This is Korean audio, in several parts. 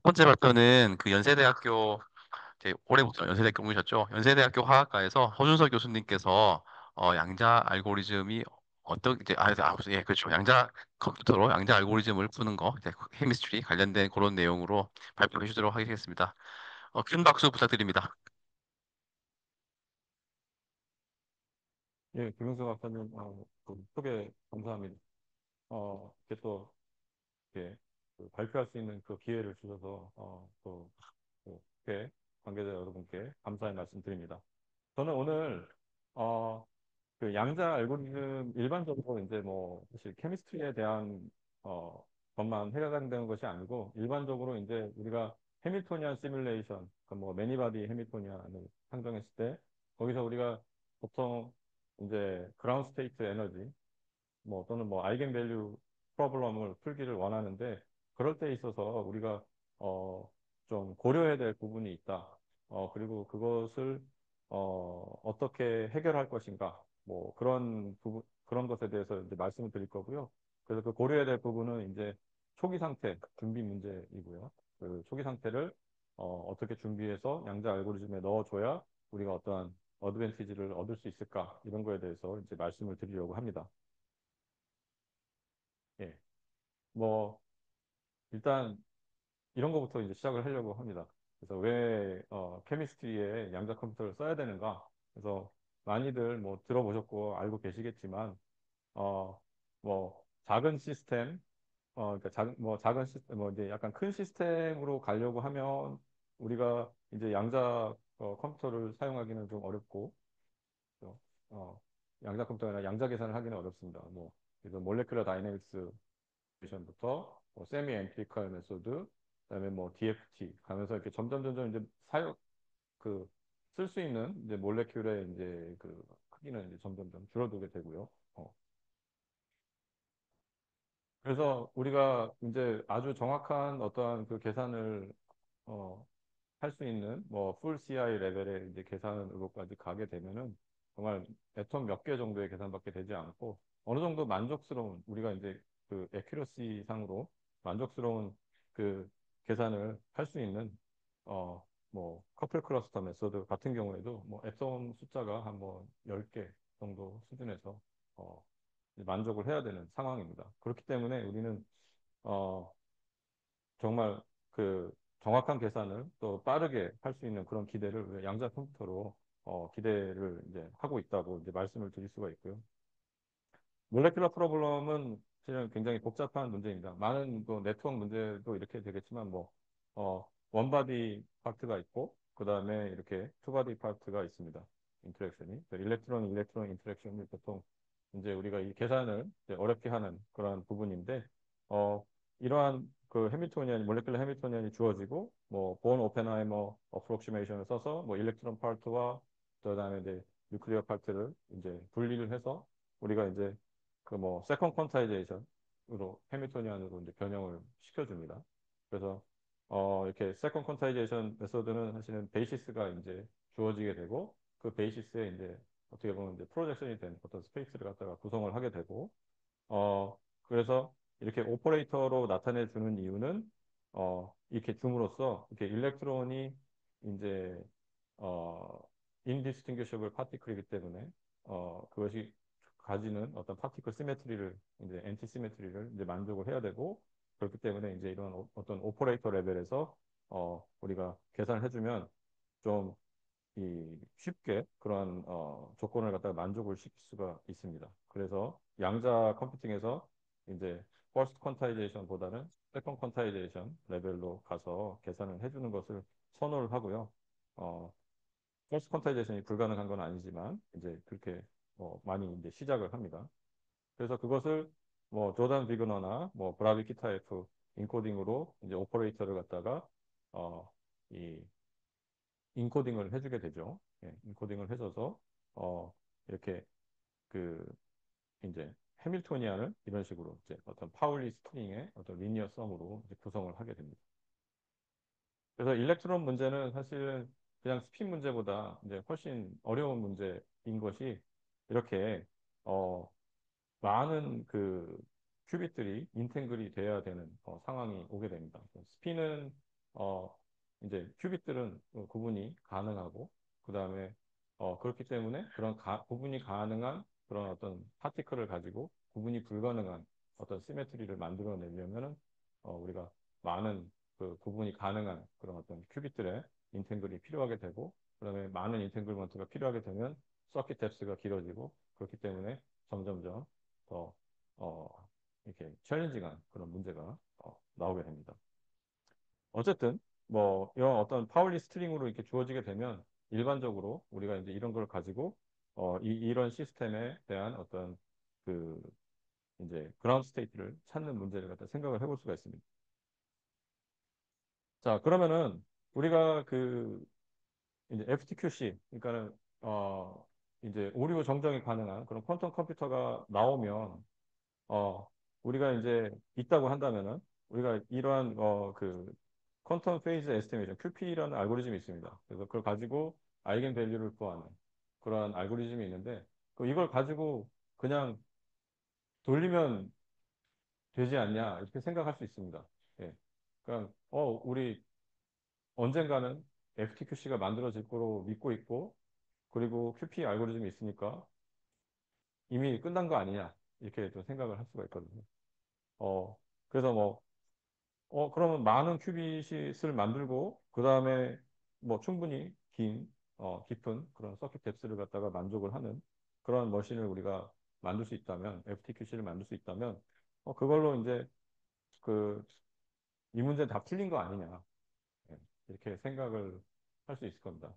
첫 번째 발표는 그 연세대학교 이제 올해부터 연세대학교 옮기셨죠? 연세대학교 화학과에서 허준서 교수님께서 양자 알고리즘이 어떻게 예, 그렇죠. 양자 컴퓨터로 양자 알고리즘을 푸는 거 이제 케미스트리 관련된 그런 내용으로 발표해 주도록 하겠습니다. 큰 박수 부탁드립니다. 예, 김용수 박사님, 그 소개 감사합니다. 이렇게 또, 이렇게 그 발표할 수 있는 그 기회를 주셔서, 꽤 관계자 여러분께 감사의 말씀 드립니다. 저는 오늘, 어, 그 양자 알고리즘 일반적으로 이제 뭐, 사실 케미스트리에 대한, 어, 것만 해당되는 것이 아니고, 일반적으로 이제 우리가 해밀토니안 시뮬레이션, 그뭐 매니바디 해밀토니안을 상정했을 때, 거기서 우리가 보통 이제 그라운드 스테이트 에너지, 뭐 또는 뭐 아이겐 밸류 프로블럼을 풀기를 원하는데 그럴 때 있어서 우리가 어, 좀 고려해야 될 부분이 있다. 그리고 그것을 어떻게 해결할 것인가. 뭐 그런 부분 그런 것에 대해서 이제 말씀을 드릴 거고요. 그래서 그 고려해야 될 부분은 이제 초기 상태 준비 문제이고요. 그 초기 상태를 어떻게 준비해서 양자 알고리즘에 넣어줘야 우리가 어떠한 어드밴티지를 얻을 수 있을까 이런 거에 대해서 이제 말씀을 드리려고 합니다. 예. 뭐, 일단 이런 거부터 이제 시작을 하려고 합니다. 그래서 왜, 케미스트리에 양자 컴퓨터를 써야 되는가? 그래서 많이들 뭐 들어보셨고 알고 계시겠지만, 어, 뭐, 작은 시스템, 그러니까 작은 시스템, 뭐 이제 약간 큰 시스템으로 가려고 하면 우리가 이제 양자 컴퓨터를 사용하기는 좀 어렵고, 또, 어, 양자 컴퓨터나 양자 계산을 하기는 어렵습니다. 뭐, 그래서 몰레큘러 다이내믹스 부터 뭐 세미 엠피리컬 메소드, 그다음에 뭐 DFT 가면서 이렇게 점점 이제 사용 그 쓸 수 있는 이제 몰레큘의 이제 그 크기는 이제 점점 줄어들게 되고요. 그래서 우리가 이제 아주 정확한 어떠한 그 계산을 어, 할 수 있는 뭐 풀 CI 레벨의 이제 계산으로까지 가게 되면은 정말 애톰 몇 개 정도의 계산밖에 되지 않고 어느 정도 만족스러운 우리가 이제 그 에큐러시 상으로 만족스러운 그 계산을 할 수 있는 뭐 커플 클러스터 메소드 같은 경우에도 뭐 애톰 숫자가 한 뭐 10개 정도 수준에서 어, 만족을 해야 되는 상황입니다. 그렇기 때문에 우리는 어, 정말 그 정확한 계산을 또 빠르게 할 수 있는 그런 기대를 양자 컴퓨터로 기대를 이제 하고 있다고 이제 말씀을 드릴 수가 있고요. 몰레큘러 프로블럼은 실은 굉장히 복잡한 문제입니다. 많은 그 네트워크 문제도 이렇게 되겠지만 뭐 원바디 파트가 있고 그 다음에 이렇게 투바디 파트가 있습니다. 인터랙션이 일렉트론 인터랙션이 보통 이제 우리가 이 계산을 이제 어렵게 하는 그러한 부분인데 어, 이러한 그 해밀토니안 몰레큘러 해밀토니안이 주어지고 뭐 본 오펜하이머 어프록시메이션을 써서 뭐 일렉트론 파트와 그다음에 이제 뉴클리어 파트를 이제 분리를 해서 우리가 이제 그 뭐 세컨 퀀타이제이션으로 해밀토니안으로 이제 변형을 시켜줍니다. 그래서 이렇게 세컨 퀀타이제이션 메소드는 사실은 베이시스가 이제 주어지게 되고 그 베이시스에 이제 어떻게 보면 이제 프로젝션이 된 어떤 스페이스를 갖다가 구성을 하게 되고 그래서 이렇게 오퍼레이터로 나타내 주는 이유는 이렇게 줌으로써 이렇게 일렉트론이 이제 어, indistinguishable particle이기 때문에 그것이 가지는 어떤 파티클 시메트리를 이제 엔티 시메트리를 이제 만족을 해야 되고 그렇기 때문에 이제 이런 어떤 오퍼레이터 레벨에서 우리가 계산을 해주면 좀 이 쉽게 그런 조건을 갖다가 만족을 시킬 수가 있습니다. 그래서 양자 컴퓨팅에서 이제 퍼스트 퀀타이제이션보다는 세컨 퀀타이제이션 레벨로 가서 계산을 해주는 것을 선호를 하고요. 어, 퍼스트 퀀타이제이션이 불가능한 건 아니지만 이제 그렇게 많이 이제 시작을 합니다. 그래서 그것을 뭐 조단 비그너나 뭐 브라비 키타 F 인코딩으로 이제 오퍼레이터를 갖다가 이 인코딩을 해주게 되죠. 예, 인코딩을 해줘서 이렇게 그 이제 해밀토니안을 이런 식으로 이제 어떤 파울리 스트링의 어떤 리니어 썸으로 이제 구성을 하게 됩니다. 그래서 일렉트론 문제는 사실은 그냥 스핀 문제보다 이제 훨씬 어려운 문제인 것이 이렇게 어, 많은 그 큐빅들이 인탱글이 돼야 되는 상황이 오게 됩니다. 스핀은 어, 이제 큐빅들은 구분이 가능하고, 그 다음에 그렇기 때문에 그런 구분이 가능한 그런 어떤 파티클을 가지고 구분이 불가능한 어떤 시메트리를 만들어내려면은 우리가 많은 그 구분이 가능한 그런 어떤 큐빅들의 인탱글이 필요하게 되고, 그다음에 많은 인탱글먼트가 필요하게 되면 서킷 뎁스가 길어지고, 그렇기 때문에 점점점 더 이렇게 챌린징한 그런 문제가 나오게 됩니다. 어쨌든 뭐 이런 어떤 파울리 스트링으로 이렇게 주어지게 되면 일반적으로 우리가 이제 이런 걸 가지고 이런 시스템에 대한 어떤 그 이제 그라운드 스테이트를 찾는 문제를 갖다 생각을 해볼 수가 있습니다. 자, 그러면은 우리가 그 이제 FTQC 그러니까는 이제 오류 정정이 가능한 그런 퀀텀 컴퓨터가 나오면 어, 우리가 이제 있다고 한다면은 우리가 이러한 그 퀀텀 페이즈 에스티메이션 QP라는 알고리즘이 있습니다. 그래서 그걸 가지고 아이겐 밸류를 구하는 그러한 알고리즘이 있는데 이걸 가지고 그냥 돌리면 되지 않냐 이렇게 생각할 수 있습니다. 예. 그러니까 우리 언젠가는 FTQC가 만들어질 거로 믿고 있고 그리고 QP 알고리즘이 있으니까 이미 끝난 거 아니냐 이렇게 좀 생각을 할 수가 있거든요. 어, 그래서 뭐 그러면 많은 큐빗을 만들고, 그 다음에 뭐 충분히 깊은 그런 서킷 뎁스를 갖다가 만족을 하는 그런 머신을 우리가 만들 수 있다면, FTQC를 만들 수 있다면, 그걸로 이제 그, 이 문제는 다 풀린 거 아니냐. 예, 이렇게 생각을 할 수 있을 겁니다.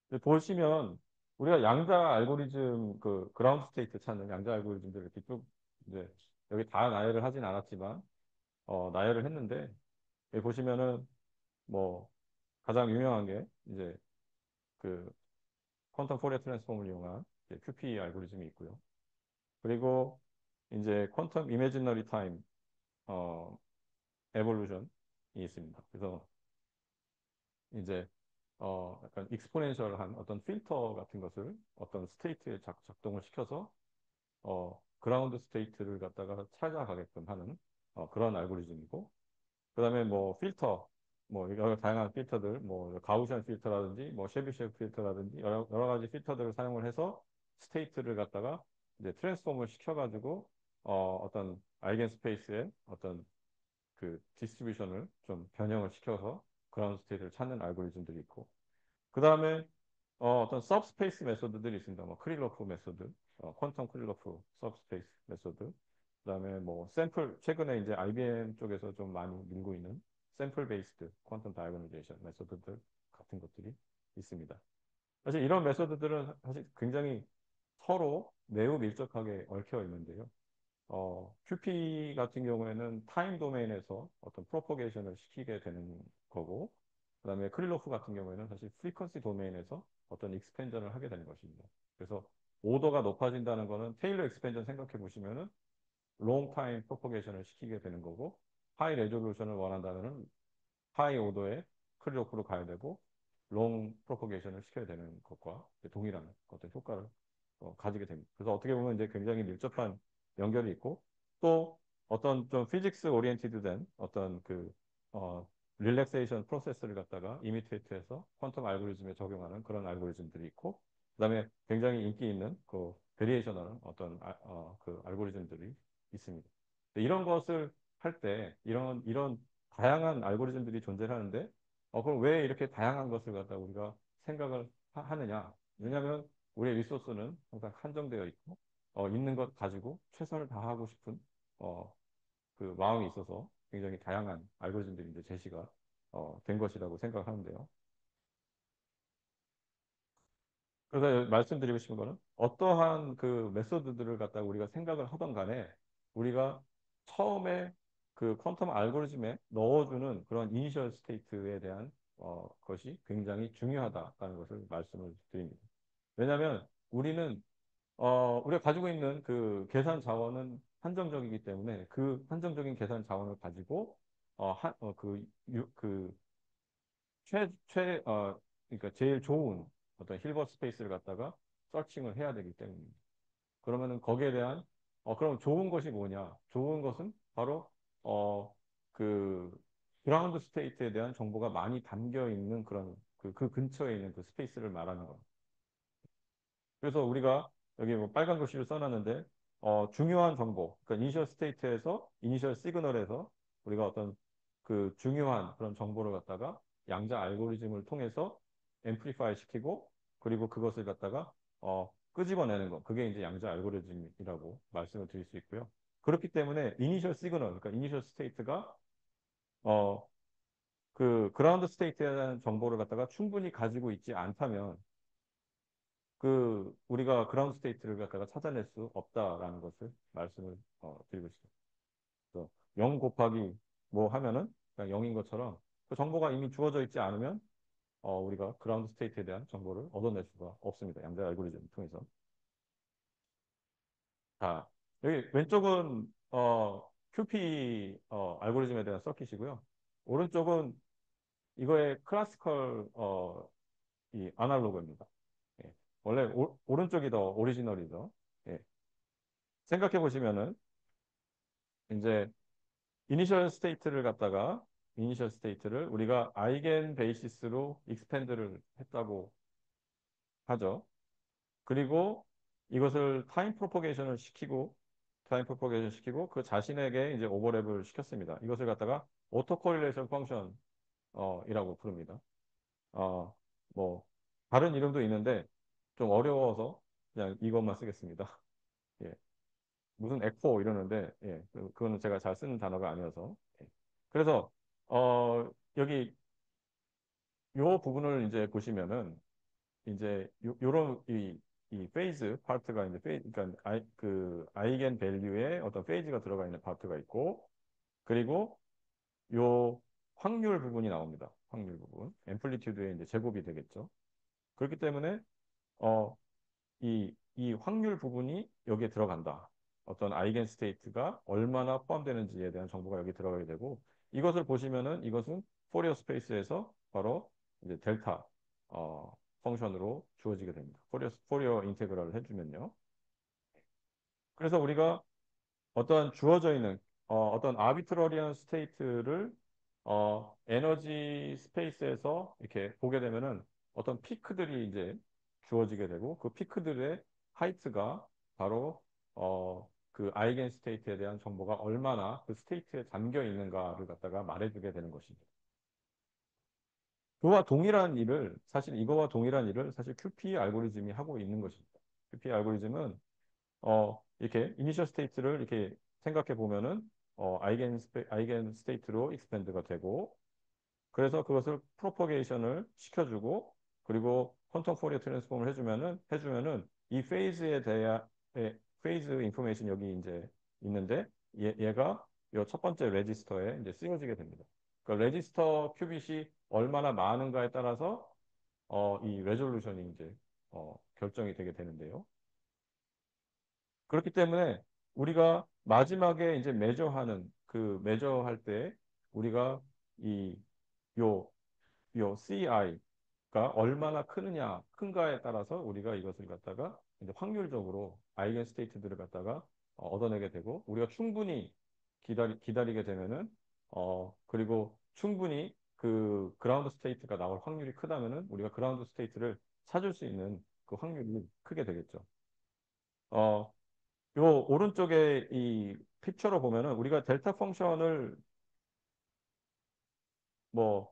근데 보시면, 우리가 양자 알고리즘, 그, 그라운드 스테이트 찾는 양자 알고리즘들을 이렇게 쭉, 이제, 여기 다 나열을 하진 않았지만, 나열을 했는데, 여기 보시면은, 뭐 가장 유명한 게 이제 그 퀀텀 포리어 트랜스폼을 이용한 이제 QP 알고리즘이 있고요. 그리고 이제 퀀텀 이미지너리 타임 어 에볼루션이 있습니다. 그래서 이제 약간 익스포넨셜한 어떤 필터 같은 것을 어떤 스테이트에 작동을 시켜서 그라운드 스테이트를 갖다가 찾아가게끔 하는 그런 알고리즘이고 그다음에 뭐 필터, 뭐 여러 다양한 필터들, 뭐 가우시안 필터라든지, 뭐 쉐비쉐브 필터라든지 여러 가지 필터들을 사용을 해서 스테이트를 갖다가 이제 트랜스폼을 시켜가지고 어떤 아이겐 스페이스의 어떤 그 디스트리뷰션을 좀 변형을 시켜서 그라운드 스테이트를 찾는 알고리즘들이 있고, 그 다음에 어떤 서브스페이스 메소드들이 있습니다. 뭐 크릴로프 메소드, 퀀텀 크릴로프 서브스페이스 메소드, 그다음에 뭐 샘플 최근에 이제 IBM 쪽에서 좀 많이 밀고 있는 샘플 베이스드 퀀텀 다이고니제이션 메소드들 같은 것들이 있습니다. 사실 이런 메소드들은 사실 굉장히 서로 매우 밀접하게 얽혀 있는데요. QP 같은 경우에는 타임 도메인에서 어떤 프로포게이션을 시키게 되는 거고, 그다음에 크릴로프 같은 경우에는 사실 프리퀀시 도메인에서 어떤 익스펜전을 하게 되는 것입니다. 그래서 오더가 높아진다는 거는 테일러 익스펜전 생각해 보시면은 롱 타임 프로포게이션을 시키게 되는 거고, 하이 레졸루션을 원한다면은 하이 오더의 크릴로프로 가야 되고, 롱 프로포게이션을 시켜야 되는 것과 동일한 어떤 효과를 가지게 됩니다. 그래서 어떻게 보면 이제 굉장히 밀접한 연결이 있고 또 어떤 좀 피직스 오리엔티드 된 어떤 그 릴렉세이션 프로세스를 갖다가 이미테이트해서 퀀텀 알고리즘에 적용하는 그런 알고리즘들이 있고 그다음에 굉장히 인기 있는 그 베리에이션하는 어떤 그 알고리즘들이 있습니다. 이런 것을 할 때 이런 다양한 알고리즘들이 존재하는데 그럼 왜 이렇게 다양한 것을 갖다 우리가 생각을 하느냐? 왜냐하면 우리의 리소스는 항상 한정되어 있고 있는 것 가지고 최선을 다하고 싶은 어, 그 마음이 있어서 굉장히 다양한 알고리즘들이 이제 제시가 된 것이라고 생각하는데요. 그래서 말씀드리고 싶은 거는 어떠한 그 메소드들을 갖다가 우리가 생각을 하던 간에 우리가 처음에 그 퀀텀 알고리즘에 넣어주는 그런 이니셜 스테이트에 대한 것이 굉장히 중요하다라는 것을 말씀을 드립니다. 왜냐하면 우리가 가지고 있는 그 계산 자원은 한정적이기 때문에 그 한정적인 계산 자원을 가지고 그 그러니까 제일 좋은 어떤 힐버트 스페이스를 갖다가 서칭을 해야 되기 때문입니다. 그러면은 거기에 대한, 그럼 좋은 것이 뭐냐? 좋은 것은 바로, 그 그라운드 스테이트에 대한 정보가 많이 담겨 있는 그런 그 근처에 있는 그 스페이스를 말하는 거예요. 그래서 우리가 여기 뭐 빨간 글씨로 써놨는데 중요한 정보, 그러니까 이니셜 스테이트에서 이니셜 시그널에서 우리가 어떤 그 중요한 그런 정보를 갖다가 양자 알고리즘을 통해서 앰플리파이 시키고 그리고 그것을 갖다가 끄집어내는 거. 그게 이제 양자 알고리즘이라고 말씀을 드릴 수 있고요. 그렇기 때문에 이니셜 시그널, 그러니까 이니셜 스테이트가 어, 그 그라운드 스테이트에 대한 정보를 갖다가 충분히 가지고 있지 않다면 그 우리가 그라운드 스테이트를 갖다가 찾아낼 수 없다라는 것을 말씀을 드리고 싶습니다. 그래서 0 곱하기 뭐 하면은 그냥 0인 것처럼 그 정보가 이미 주어져 있지 않으면 우리가 그라운드 스테이트에 대한 정보를 얻어낼 수가 없습니다. 양자 알고리즘을 통해서. 자, 여기 왼쪽은 QP 알고리즘에 대한 서킷이고요. 오른쪽은 이거의 클래시컬 이 아날로그입니다. 예. 원래 오른쪽이 더 오리지널이죠. 예. 생각해 보시면은 이제 이니셜 스테이트를 갖다가 이니셜 스테이트를 우리가 아이겐 베이시스로 익스펜드를 했다고 하죠. 그리고 이것을 타임 프로포게이션 시키고 그 자신에게 이제 오버랩을 시켰습니다. 이것을 갖다가 오토 코릴레이션 펑션 이라고 부릅니다. 어, 뭐 다른 이름도 있는데 좀 어려워서 그냥 이것만 쓰겠습니다. 예. 무슨 에코 이러는데 예. 그거는 제가 잘 쓰는 단어가 아니어서. 예. 그래서 여기 요 부분을 이제 보시면은 이제 요런 이 페이즈 파트가 이제 그러니까 그 아이겐 밸류에 어떤 페이즈가 들어가 있는 파트가 있고 그리고 요 확률 부분이 나옵니다. 확률 부분. 앰플리튜드의 이제 제곱이 되겠죠. 그렇기 때문에 어 이 확률 부분이 여기에 들어간다. 어떤 아이겐 스테이트가 얼마나 포함되는지에 대한 정보가 여기 들어가게 되고 이것을 보시면은 이것은 포리어 스페이스에서 바로 이제 델타 펑션으로 주어지게 됩니다. 포리어 인테그랄을 해주면요. 그래서 우리가 어떤 주어져 있는 어떤 아비트러리한 스테이트를 에너지 스페이스에서 이렇게 보게 되면은 어떤 피크들이 이제 주어지게 되고 그 피크들의 하이트가 바로 그 아이겐 스테이트에 대한 정보가 얼마나 그 스테이트에 잠겨 있는가를 갖다가 말해주게 되는 것입니다. 그와 동일한 일을 사실 이거와 동일한 일을 사실 QP 알고리즘이 하고 있는 것입니다. QP 알고리즘은 이렇게 이니셜 스테이트를 이렇게 생각해 보면은 아이겐 스테이트로 익스펜드가 되고 그래서 그것을 프로퍼게이션을 시켜주고 그리고 퀀텀 포리어 트랜스폼을 해주면은 이 페이즈에 대한 페이즈 인포메이션 여기 이제 있는데 얘가 이 첫 번째 레지스터에 이제 쓰여지게 됩니다. 그 레지스터 큐빗이 얼마나 많은가에 따라서 이 레졸루션이 이제 결정이 되게 되는데요. 그렇기 때문에 우리가 마지막에 이제 매저하는 그 매저할 때 우리가 이 요 CI가 얼마나 큰가에 따라서 우리가 이것을 갖다가 이제 확률적으로 아이겐 스테이트들을 갖다가 얻어내게 되고 우리가 충분히 기다리게 되면은 그리고 충분히 그 그라운드 스테이트가 나올 확률이 크다면은 우리가 그라운드 스테이트를 찾을 수 있는 그 확률이 크게 되겠죠. 어, 요 오른쪽에 이 픽처로 보면은 우리가 델타 펑션을 뭐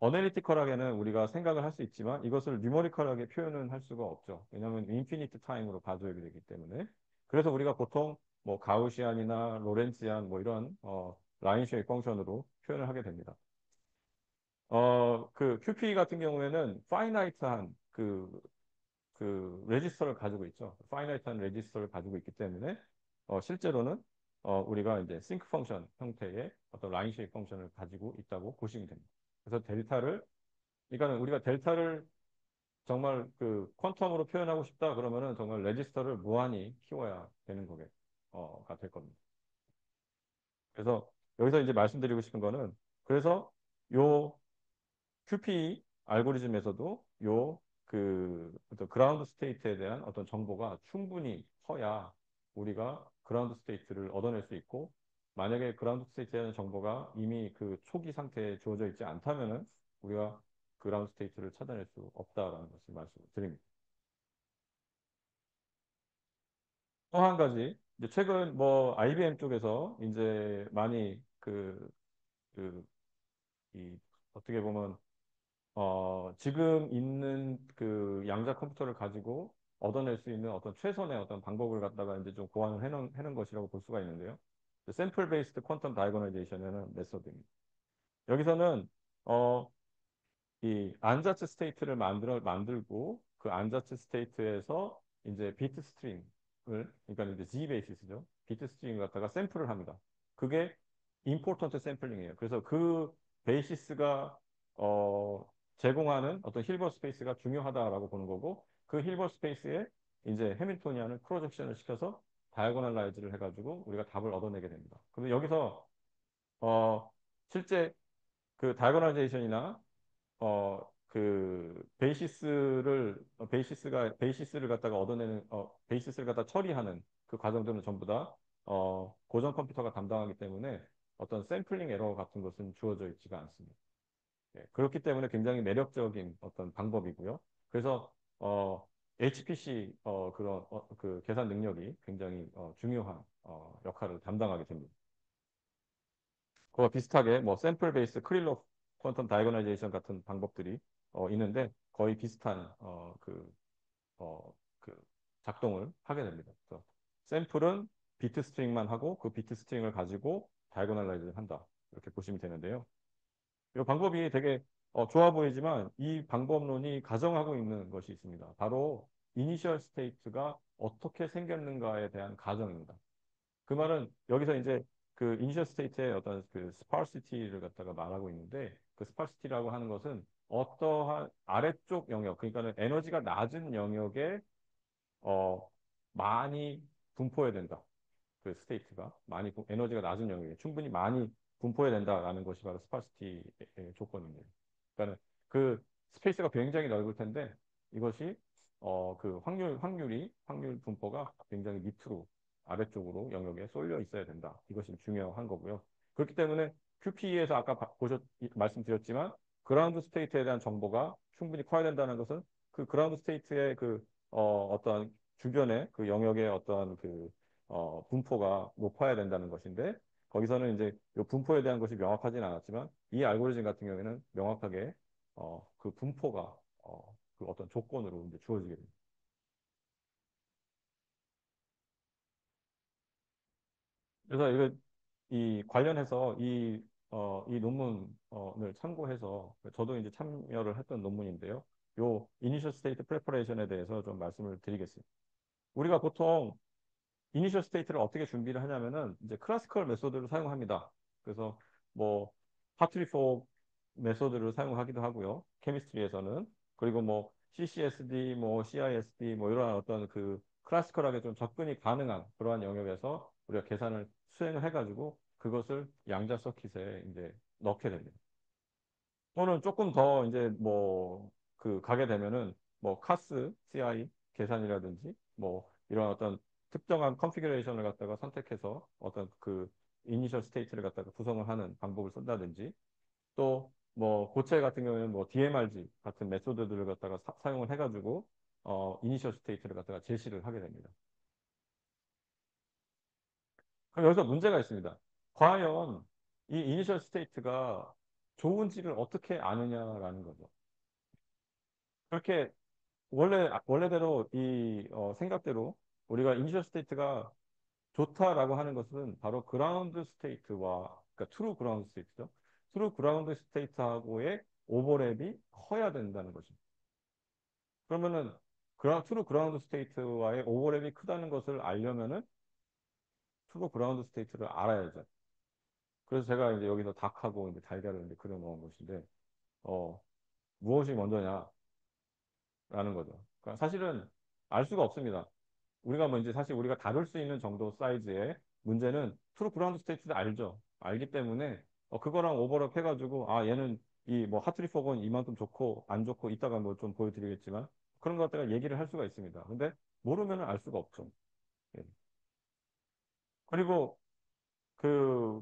어널리티컬하게는 우리가 생각을 할 수 있지만 이것을 뉴머리컬하게 표현은 할 수가 없죠. 왜냐하면 인피니트 타임으로 봐줘야 되기 때문에. 그래서 우리가 보통 뭐 가우시안이나 로렌치안 뭐 이런 라인 쉐입 펑션으로 표현을 하게 됩니다. 그 QP 같은 경우에는 파이나이트한 그 레지스터를 가지고 있죠. 파이나이트한 레지스터를 가지고 있기 때문에 실제로는 우리가 이제 싱크 펑션 형태의 어떤 라인 쉐입 펑션을 가지고 있다고 보시면 됩니다. 그래서 그러니까 우리가 델타를 정말 그 퀀텀으로 표현하고 싶다 그러면은 정말 레지스터를 무한히 키워야 되는 거게 가될 겁니다. 그래서 여기서 이제 말씀드리고 싶은 거는 그래서 요 QP 알고리즘에서도 요 그 어떤 그라운드 스테이트에 대한 어떤 정보가 충분히 커야 우리가 그라운드 스테이트를 얻어낼 수 있고 만약에 그라운드 스테이트에 대한 정보가 이미 그 초기 상태에 주어져 있지 않다면은 우리가 그라운드 스테이트를 찾아낼 수 없다라는 것을 말씀드립니다. 또 한 가지, 이제 최근 뭐 IBM 쪽에서 이제 많이 그, 이, 어떻게 보면, 지금 있는 그 양자 컴퓨터를 가지고 얻어낼 수 있는 어떤 최선의 어떤 방법을 갖다가 이제 좀 고안을 해놓은 것이라고 볼 수가 있는데요. 샘플 베이스드 퀀텀 다이고널리제이션이라는 메소드입니다. 여기서는, 어, 이 안자츠 스테이트를 만들고 그 안자츠 스테이트에서 이제 비트 스트링을 그러니까 이제 G 베이시스죠. 비트 스트링을 갖다가 샘플을 합니다. 그게 임포턴트 샘플링이에요. 그래서 그 베이시스가 제공하는 어떤 힐버 스페이스가 중요하다라고 보는 거고 그 힐버 스페이스에 이제 해밀토니안을 프로젝션을 시켜서 다이아고널라이즈를 해가지고 우리가 답을 얻어내게 됩니다. 근데 여기서 어 실제 그 다이아고널라이제이션이나 베이시스를 갖다가 얻어내는, 베이시스를 갖다 처리하는 그 과정들은 전부 다, 고전 컴퓨터가 담당하기 때문에 어떤 샘플링 에러 같은 것은 주어져 있지가 않습니다. 예, 그렇기 때문에 굉장히 매력적인 어떤 방법이고요. 그래서, HPC, 그 계산 능력이 굉장히, 중요한, 역할을 담당하게 됩니다. 그와 비슷하게 뭐 샘플 베이스 크릴로 퀀텀 다이거나이제이션 같은 방법들이 있는데 거의 비슷한 그 작동을 하게 됩니다. 그래서 샘플은 비트 스트링만 하고 그 비트 스트링을 가지고 다이고널라이즈를 한다. 이렇게 보시면 되는데요. 이 방법이 되게 좋아 보이지만 이 방법론이 가정하고 있는 것이 있습니다. 바로 이니셜 스테이트가 어떻게 생겼는가에 대한 가정입니다. 그 말은 여기서 이제 그 이니셜 스테이트의 어떤 그 스파르시티를 갖다가 말하고 있는데 그 스파르시티라고 하는 것은 어떠한 아래쪽 영역, 그러니까는 에너지가 낮은 영역에 어 많이 분포해야 된다. 그 스테이트가 많이 에너지가 낮은 영역에 충분히 많이 분포해야 된다라는 것이 바로 스파르시티의 조건입니다. 그러니까 그 스페이스가 굉장히 넓을 텐데 이것이 그 확률 분포가 굉장히 밑으로 아래쪽으로 영역에 쏠려 있어야 된다. 이것이 중요한 거고요. 그렇기 때문에 QP에서 아까 말씀드렸지만 그라운드 스테이트에 대한 정보가 충분히 커야 된다는 것은 그 그라운드 스테이트의 어떤 주변의 그 영역의 어떠한 분포가 높아야 된다는 것인데 거기서는 이제 이 분포에 대한 것이 명확하지는 않았지만 이 알고리즘 같은 경우에는 명확하게 그 분포가 그 어떤 조건으로 이제 주어지게 됩니다. 그래서 이 관련해서 이 논문을 참고해서 저도 이제 참여를 했던 논문인데요. 요 이니셜 스테이트 프레퍼레이션에 대해서 좀 말씀을 드리겠습니다. 우리가 보통 이니셜 스테이트를 어떻게 준비를 하냐면은 이제 클래시컬 메소드를 사용합니다. 그래서 뭐 하트리포 메소드를 사용하기도 하고요. 케미스트리에서는 그리고 뭐 CCSD, 뭐 CISD 뭐 이런 어떤 그 클래시컬하게 좀 접근이 가능한 그러한 영역에서 우리가 계산을 수행을 해가지고 그것을 양자 서킷에 이제 넣게 됩니다. 또는 조금 더 이제 뭐 가게 되면은 뭐 카스, CI 계산이라든지 뭐 이런 어떤 특정한 컨피그레이션을 갖다가 선택해서 어떤 그 이니셜 스테이트를 갖다가 구성을 하는 방법을 쓴다든지 또 뭐 고체 같은 경우에는 뭐 DMRG 같은 메소드들을 갖다가 사용을 해가지고 이니셜 스테이트를 갖다가 제시를 하게 됩니다. 그럼 여기서 문제가 있습니다. 과연 이 이니셜 스테이트가 좋은지를 어떻게 아느냐라는 거죠. 그렇게 원래대로 생각대로 우리가 이니셜 스테이트가 좋다라고 하는 것은 바로 그라운드 스테이트와 그러니까 트루 그라운드 스테이트죠. 트루 그라운드 스테이트하고의 오버랩이 커야 된다는 것입니다. 그러면은 트루 그라운드 스테이트와의 오버랩이 크다는 것을 알려면은 트루 그라운드 스테이트를 알아야죠. 그래서 제가 이제 여기서 닭하고 이제 달걀을 이제 그려 놓은 것인데 어, 무엇이 먼저냐라는 거죠. 그러니까 사실은 알 수가 없습니다. 우리가 뭐 이제 사실 우리가 다룰 수 있는 정도 사이즈의 문제는 트루 그라운드 스테이트도 알죠. 알기 때문에 그거랑 오버랩 해가지고 아 얘는 이 뭐 하트리포건 이만큼 좋고 안 좋고 이따가 뭐 좀 보여드리겠지만 그런 것 갖다가 얘기를 할 수가 있습니다. 근데 모르면은 알 수가 없죠. 예. 그리고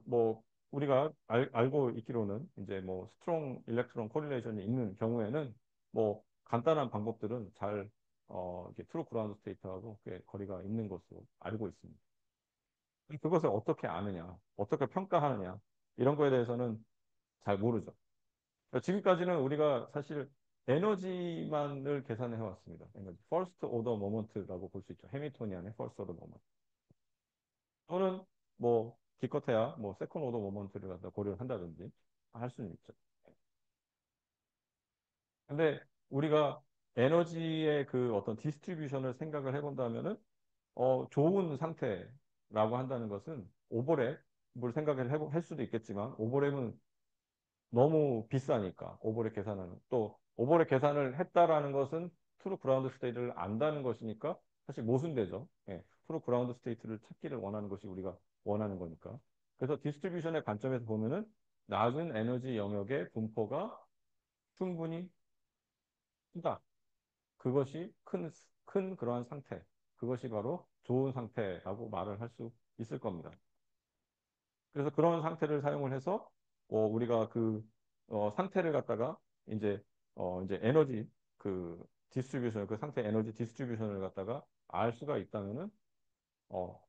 뭐 우리가 알고 있기로는 이제 뭐 스트롱 일렉트론 코릴레이션이 있는 경우에는 뭐 간단한 방법들은 잘 이렇게 트루 그라운드 스테이트하고 꽤 거리가 있는 것으로 알고 있습니다. 그것을 어떻게 아느냐, 어떻게 평가하느냐 이런 거에 대해서는 잘 모르죠. 그러니까 지금까지는 우리가 사실 에너지만을 계산해 왔습니다. 에너지. 퍼스트 오더 모먼트라고 볼 수 있죠. 해밀토니안의 퍼스트 오더 모먼트. 또는 뭐 기껏해야 뭐 세컨 오더 모먼트를 갖다 고려를 한다든지 할 수는 있죠. 근데 우리가 에너지의 그 어떤 디스트리뷰션을 생각을 해본다면은 좋은 상태라고 한다는 것은 오버랩을 생각을 할 수도 있겠지만 오버랩은 너무 비싸니까 오버랩 계산하는 또 오버랩 계산을 했다라는 것은 트루 그라운드 스테이트를 안다는 것이니까 사실 모순되죠. 예, 트루 그라운드 스테이트를 찾기를 원하는 것이 우리가 원하는 거니까. 그래서 디스트리뷰션의 관점에서 보면은 낮은 에너지 영역의 분포가 충분히 크다. 그것이 큰 그러한 상태. 그것이 바로 좋은 상태라고 말을 할 수 있을 겁니다. 그래서 그런 상태를 사용을 해서 우리가 상태를 갖다가 이제 이제 에너지 디스트리뷰션 그 상태 에너지 디스트리뷰션을 갖다가 알 수가 있다면은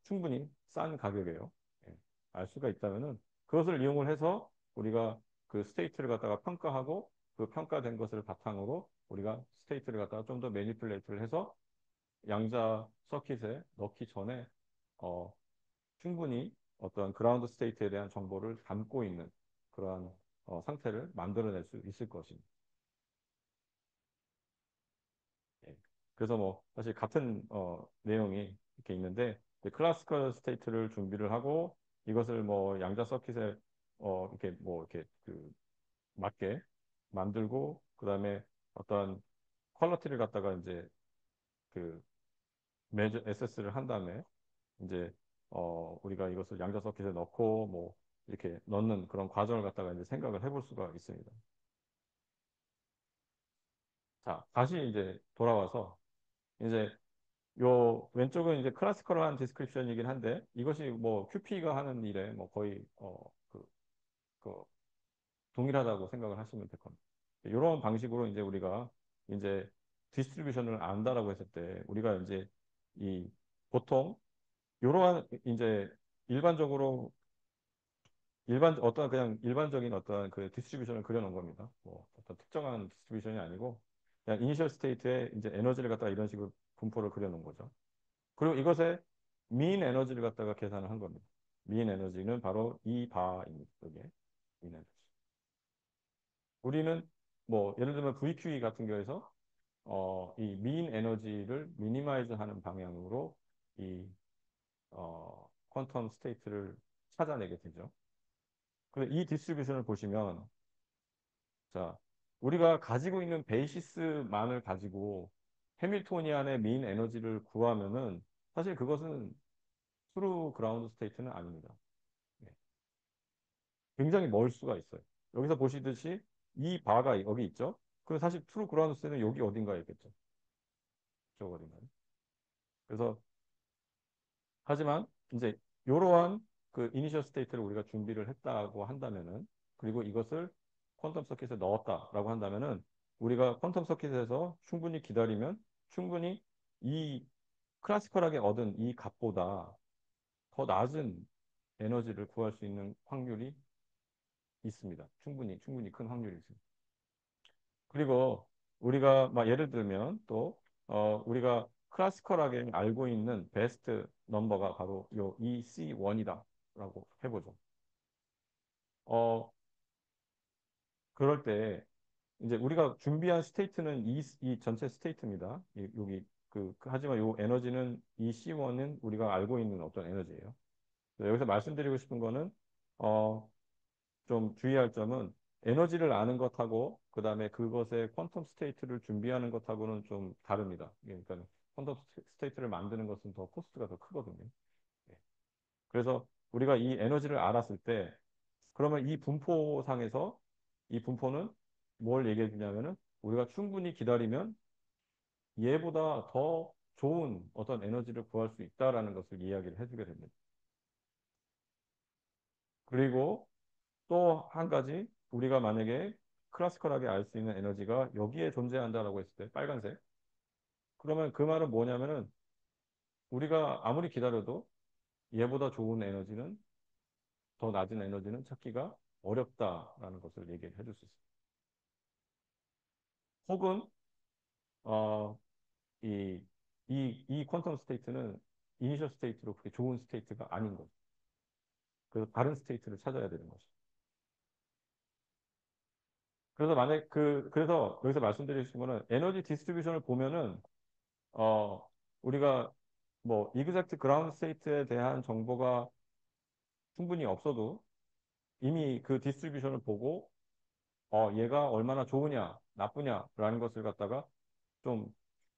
충분히 싼 가격이에요. 예. 알 수가 있다면은 그것을 이용을 해서 우리가 그 스테이트를 갖다가 평가하고 그 평가된 것을 바탕으로 우리가 스테이트를 갖다가 좀 더 매니플레이트를 해서 양자 서킷에 넣기 전에 어, 충분히 어떤 그라운드 스테이트에 대한 정보를 담고 있는 그러한 상태를 만들어낼 수 있을 것입니다. 예. 그래서 뭐 사실 같은 내용이 이렇게 있는데 클래시컬 스테이트를 준비를 하고 이것을 뭐 양자 서킷에 이렇게 뭐 이렇게 맞게 만들고 그다음에 어떤 퀄러티를 갖다가 이제 그 매저 에세스를 한 다음에 이제 우리가 이것을 양자 서킷에 넣고 뭐 이렇게 넣는 그런 과정을 갖다가 이제 생각을 해볼 수가 있습니다. 자, 다시 이제 돌아와서 이제 요 왼쪽은 이제 클래시컬한 디스크립션이긴 한데 이것이 뭐 QP가 하는 일에 뭐 거의 그 동일하다고 생각을 하시면 될 겁니다. 이런 방식으로 이제 우리가 이제 디스트리뷰션을 안다라고 했을 때 우리가 이제 이 보통 이러한 이제 일반적으로 어떤 그냥 일반적인 어떤 그 디스트리뷰션을 그려놓은 겁니다. 뭐 어떤 특정한 디스트리뷰션이 아니고 그냥 이니셜 스테이트에 이제 에너지를 갖다가 이런 식으로 분포를 그려놓은 거죠. 그리고 이것에 민 에너지를 갖다가 계산을 한 겁니다. 민 에너지는 바로 이 바입니다. 여기에 민 에너지. 우리는 뭐 예를 들면 VQE 같은 경우에서 이 민 에너지를 미니마이즈 하는 방향으로 이 퀀텀 스테이트를 찾아내게 되죠. 근데 이 디스트리뷰션을 보시면 자, 우리가 가지고 있는 베이시스만을 가지고 해밀토니안의 민 에너지를 구하면은 사실 그것은 트루 그라운드 스테이트는 아닙니다. 네. 굉장히 멀 수가 있어요. 여기서 보시듯이 이 바가 여기 있죠. 그럼 사실 트루 그라운드 스테이트는 여기 어딘가에 있겠죠. 저 어딘가에. 그래서 하지만 이제 이러한 그 이니셜 스테이트를 우리가 준비를 했다고 한다면은 그리고 이것을 퀀텀 서킷에 넣었다라고 한다면은 우리가 퀀텀 서킷에서 충분히 기다리면 충분히 이 클래시컬하게 얻은 이 값보다 더 낮은 에너지를 구할 수 있는 확률이 있습니다. 충분히 큰 확률이 있습니다. 그리고 우리가 막 예를 들면 또 우리가 클래시컬하게 알고 있는 베스트 넘버가 바로 요 EC1이다라고 해보죠. 어, 그럴 때 이제 우리가 준비한 스테이트는 이 전체 스테이트입니다. 여기 하지만 요 에너지는 EC1은 우리가 알고 있는 어떤 에너지예요. 여기서 말씀드리고 싶은 거는 어, 좀 주의할 점은 에너지를 아는 것하고 그다음에 그것의 퀀텀 스테이트를 준비하는 것하고는 좀 다릅니다. 그러니까 퀀텀 스테이트를 만드는 것은 더 코스트가 더 크거든요. 예. 그래서 우리가 이 에너지를 알았을 때 그러면 이 분포상에서 이 분포는 뭘 얘기해 주냐면은 우리가 충분히 기다리면 얘보다 더 좋은 어떤 에너지를 구할 수 있다라는 것을 이야기를 해주게 됩니다. 그리고 또 한 가지 우리가 만약에 클래시컬하게 알 수 있는 에너지가 여기에 존재한다라고 했을 때 빨간색. 그러면 그 말은 뭐냐면은 우리가 아무리 기다려도 얘보다 좋은 에너지는 더 낮은 에너지는 찾기가 어렵다라는 것을 얘기해 줄 수 있습니다. 혹은 어, 이 퀀텀 스테이트는 이니셜 스테이트로 그렇게 좋은 스테이트가 아닌 거죠. 그래서 다른 스테이트를 찾아야 되는 거죠. 그래서 그래서 여기서 말씀드리고 싶은 거는 에너지 디스트리뷰션을 보면은, 어, 우리가 뭐, 이그젝트 그라운드 스테이트에 대한 정보가 충분히 없어도 이미 그 디스트리뷰션을 보고, 얘가 얼마나 좋으냐, 나쁘냐라는 것을 갖다가 좀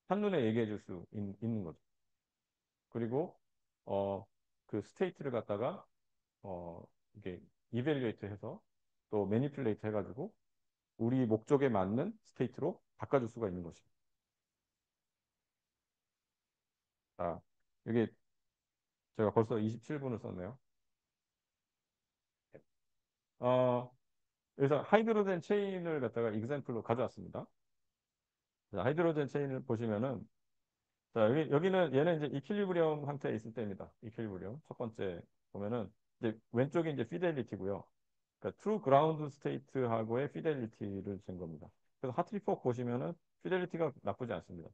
한눈에 얘기해 줄 수 있는 거죠. 그리고, 어, 그 스테이트를 갖다가, 이게 이벨리에이트 해서 또 매니플레이트 해가지고 우리 목적에 맞는 스테이트로 바꿔줄 수가 있는 것입니다. 자, 여기 제가 벌써 27분을 썼네요. 어, 그래서 하이드로젠 체인을 갖다가 example로 가져왔습니다. 자, 하이드로젠 체인을 보시면은, 자, 여기는 얘는 이제 이퀄리브리엄 상태에 있을 때입니다. 이퀄리브리엄. 첫 번째 보면은, 이제 왼쪽이 이제 피델리티고요. 그러니까 트루 그라운드 스테이트하고의 피델리티를 잰 겁니다. 그래서 하트리폭 보시면은 피델리티가 나쁘지 않습니다.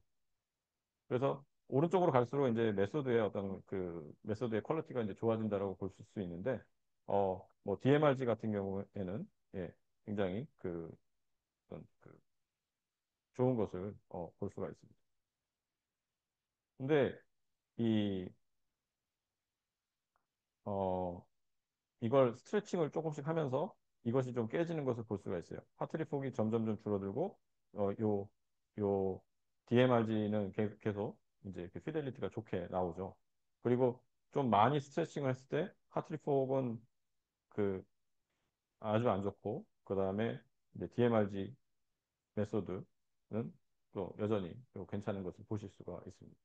그래서 오른쪽으로 갈수록 이제 메소드의 어떤 그 메소드의 퀄리티가 이제 좋아진다라고 볼 수 있는데, 뭐 DMRG 같은 경우에는 예, 굉장히 그 어떤 그 좋은 것을 볼 수가 있습니다. 근데 이 어, 이걸 스트레칭을 조금씩 하면서 이것이 좀 깨지는 것을 볼 수가 있어요. 하트리 폭이 점점 줄어들고 요 DMRG는 계속 이제 그 피델리티가 좋게 나오죠. 그리고 좀 많이 스트레칭을 했을 때 하트리 폭은 그 아주 안 좋고 그 다음에 이제 DMRG 메소드는 또 여전히 또 괜찮은 것을 보실 수가 있습니다.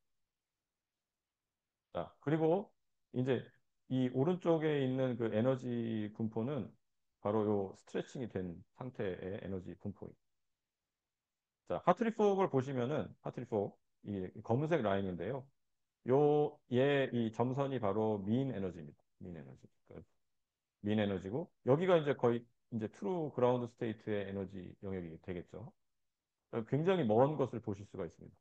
자, 그리고 이제 이 오른쪽에 있는 그 에너지 분포는 바로 요 스트레칭이 된 상태의 에너지 분포입니다. 자, 하트리폭을 보시면은 하트리폭 이 검은색 라인인데요. 얘 이 점선이 바로 민 에너지입니다. 민 에너지. 민 에너지고 여기가 이제 거의 이제 트루 그라운드 스테이트의 에너지 영역이 되겠죠. 굉장히 먼 것을 보실 수가 있습니다.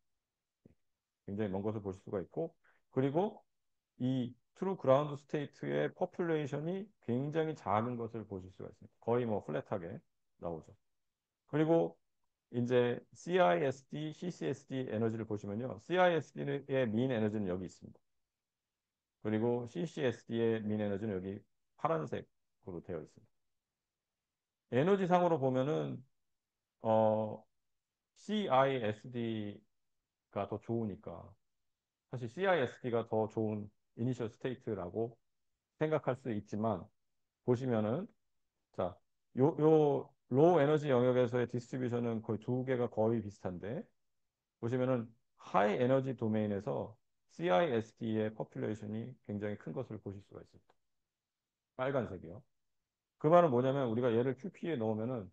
굉장히 먼 것을 보실 수가 있고 그리고 이 트루 그라운드 스테이트의 퍼퓰레이션이 굉장히 작은 것을 보실 수가 있습니다. 거의 뭐 플랫하게 나오죠. 그리고 이제 CISD, CCSD 에너지를 보시면요. CISD의 민 에너지는 여기 있습니다. 그리고 CCSD의 민 에너지는 여기 파란색으로 되어 있습니다. 에너지 상으로 보면은 어, CISD가 더 좋으니까 사실 CISD가 더 좋은 이니셜 스테이트라고 생각할 수 있지만 보시면은 자, 로우 에너지 영역에서의 디스트리뷰션은 거의 두 개가 거의 비슷한데 보시면은 하이 에너지 도메인에서 CISD의 퍼퓰레이션이 굉장히 큰 것을 보실 수가 있습니다. 빨간색이요. 그 말은 뭐냐면 우리가 얘를 QP에 넣으면은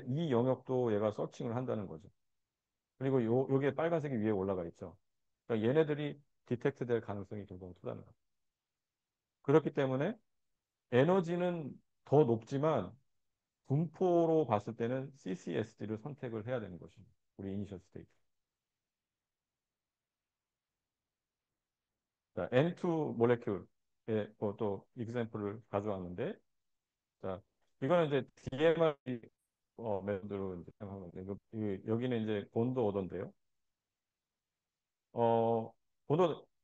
이 영역도 얘가 서칭을 한다는 거죠. 그리고 요게 빨간색이 위에 올라가 있죠. 그러니까 얘네들이 디텍트 될 가능성이 굉장히 크다는 거죠. 그렇기 때문에 에너지는 더 높지만 분포로 봤을 때는 CCSD를 선택을 해야 되는 것입니다. 우리 이니셜 스테이트. 자, N2 모레큘의 또 example을 가져왔는데, 자, 이거는 이제 DMR 메소드로 이제 사용하면 돼. 여기는 이제 본드 오더인데요. 어, 본드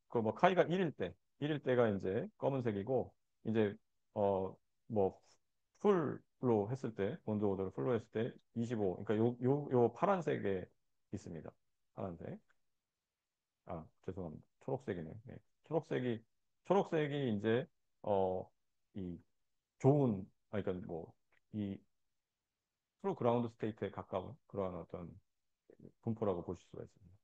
그뭐 카이가 1일 때, 1일 때가 이제 검은색이고, 이제 뭐 풀로 했을 때, 본드 오더를 풀로 했을 때 25. 그러니까 요 파란색에 있습니다. 파란색. 아, 죄송합니다. 초록색이네요. 네. 초록색이 이제, 이 좋은, 그러니까 뭐, 이 프로 그라운드 스테이트에 가까운 그러한 어떤 분포라고 보실 수가 있습니다.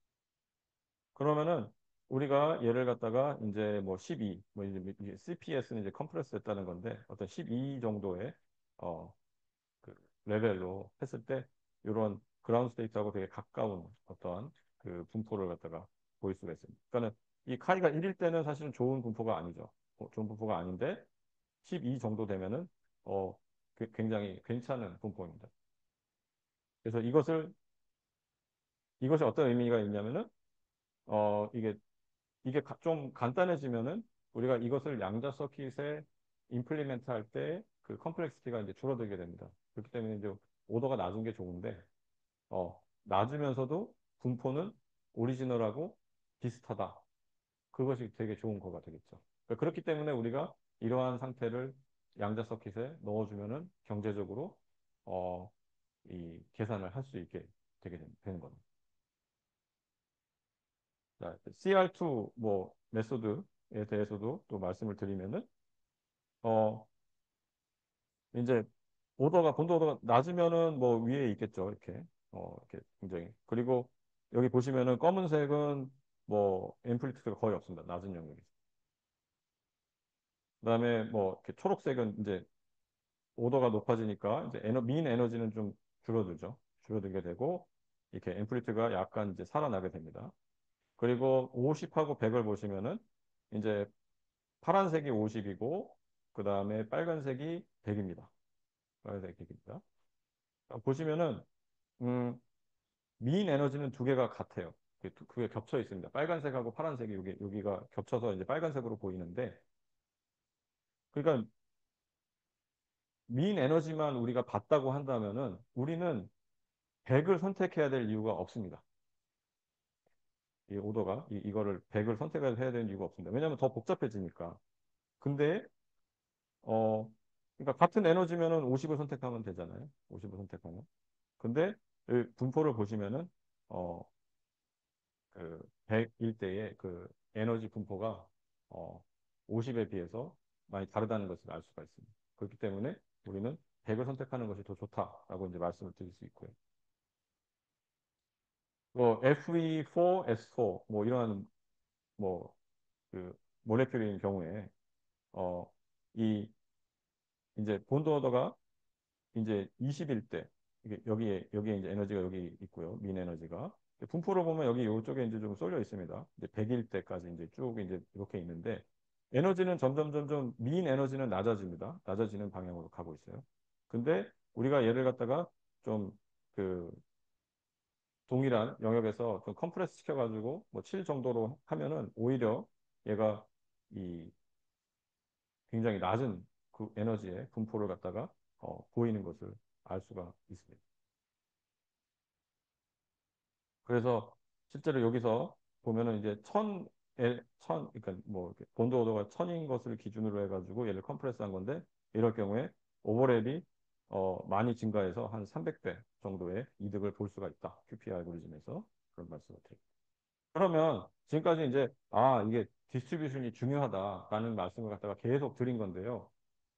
그러면은, 우리가 얘를 갖다가 이제 뭐 12, 뭐 이제 CPS는 이제 컴프레스 됐다는 건데 어떤 12 정도의 어, 그 레벨로 했을 때 이런 그라운드 스테이트하고 되게 가까운 어떠한 그 분포를 갖다가 보일 수가 있습니다. 그러니까는 이 카이가 1일 때는 사실은 좋은 분포가 아니죠. 좋은 분포가 아닌데 12 정도 되면은 어, 굉장히 괜찮은 분포입니다. 그래서 이것이 어떤 의미가 있냐면은 이게 좀 간단해지면은 우리가 이것을 양자 서킷에 임플리멘트 할 때 그 컴플렉시티가 이제 줄어들게 됩니다. 그렇기 때문에 이제 오더가 낮은 게 좋은데 낮으면서도 분포는 오리지널하고 비슷하다. 그것이 되게 좋은 거가 되겠죠. 그러니까 그렇기 때문에 우리가 이러한 상태를 양자 서킷에 넣어주면은 경제적으로 어, 이 계산을 할 수 있게 되는 겁니다. 자, CR2 뭐 메소드에 대해서도 또 말씀을 드리면은 어 이제 본드 오더가 낮으면은 뭐 위에 있겠죠. 이렇게 굉장히 그리고 여기 보시면은 검은색은 뭐 앰플리튜드가 거의 없습니다. 낮은 영역이. 그다음에 뭐 이렇게 초록색은 이제 오더가 높아지니까 이제 민 에너지는 좀 줄어들죠. 줄어들게 되고 이렇게 앰플리튜드가 약간 이제 살아나게 됩니다. 그리고 50하고 100을 보시면은 이제 파란색이 50이고 그다음에 빨간색이 100입니다. 빨간색이 100입니다. 보시면은 음, 민 에너지는 두 개가 같아요. 그게 겹쳐 있습니다. 빨간색하고 파란색이 여기가 겹쳐서 이제 빨간색으로 보이는데 그러니까 민 에너지만 우리가 봤다고 한다면은 우리는 100을 선택해야 될 이유가 없습니다. 이 오더가 이거를 100을 선택해야 되는 이유가 없습니다. 왜냐하면 더 복잡해지니까. 근데 어 그러니까 같은 에너지면은 50을 선택하면 되잖아요. 50을 선택하면. 근데 이 분포를 보시면은 어, 그 100일 때의 그 에너지 분포가 어, 50에 비해서 많이 다르다는 것을 알 수가 있습니다. 그렇기 때문에 우리는 100을 선택하는 것이 더 좋다라고 이제 말씀을 드릴 수 있고요. 뭐 FE4, S4 뭐 이런 뭐 그 몰레큘인 경우에 어, 이 이제 본드 오더가 이제 20일 때 이게 여기에 이제 에너지가 여기 있고요. 민 에너지가 분포를 보면 여기 이쪽에 이제 좀 쏠려 있습니다. 이제 100일 때까지 이제 쭉 이제 이렇게 있는데 에너지는 점점 민 에너지는 낮아집니다. 낮아지는 방향으로 가고 있어요. 근데 우리가 얘를 갖다가 좀 그 동일한 영역에서 좀 컴프레스 시켜가지고 뭐 7 정도로 하면은 오히려 얘가 이 굉장히 낮은 그 에너지의 분포를 갖다가 보이는 것을 알 수가 있습니다. 그래서 실제로 여기서 보면은 이제 그러니까 뭐 이렇게 본드 오더가 1000인 것을 기준으로 해가지고 얘를 컴프레스한 건데 이럴 경우에 오버랩이 많이 증가해서 한 300배 정도의 이득을 볼 수가 있다. QPI 알고리즘에서 그런 말씀을 드립니다. 그러면 지금까지 이제 이게 디스트리뷰션이 중요하다라는 말씀을 갖다가 계속 드린 건데요.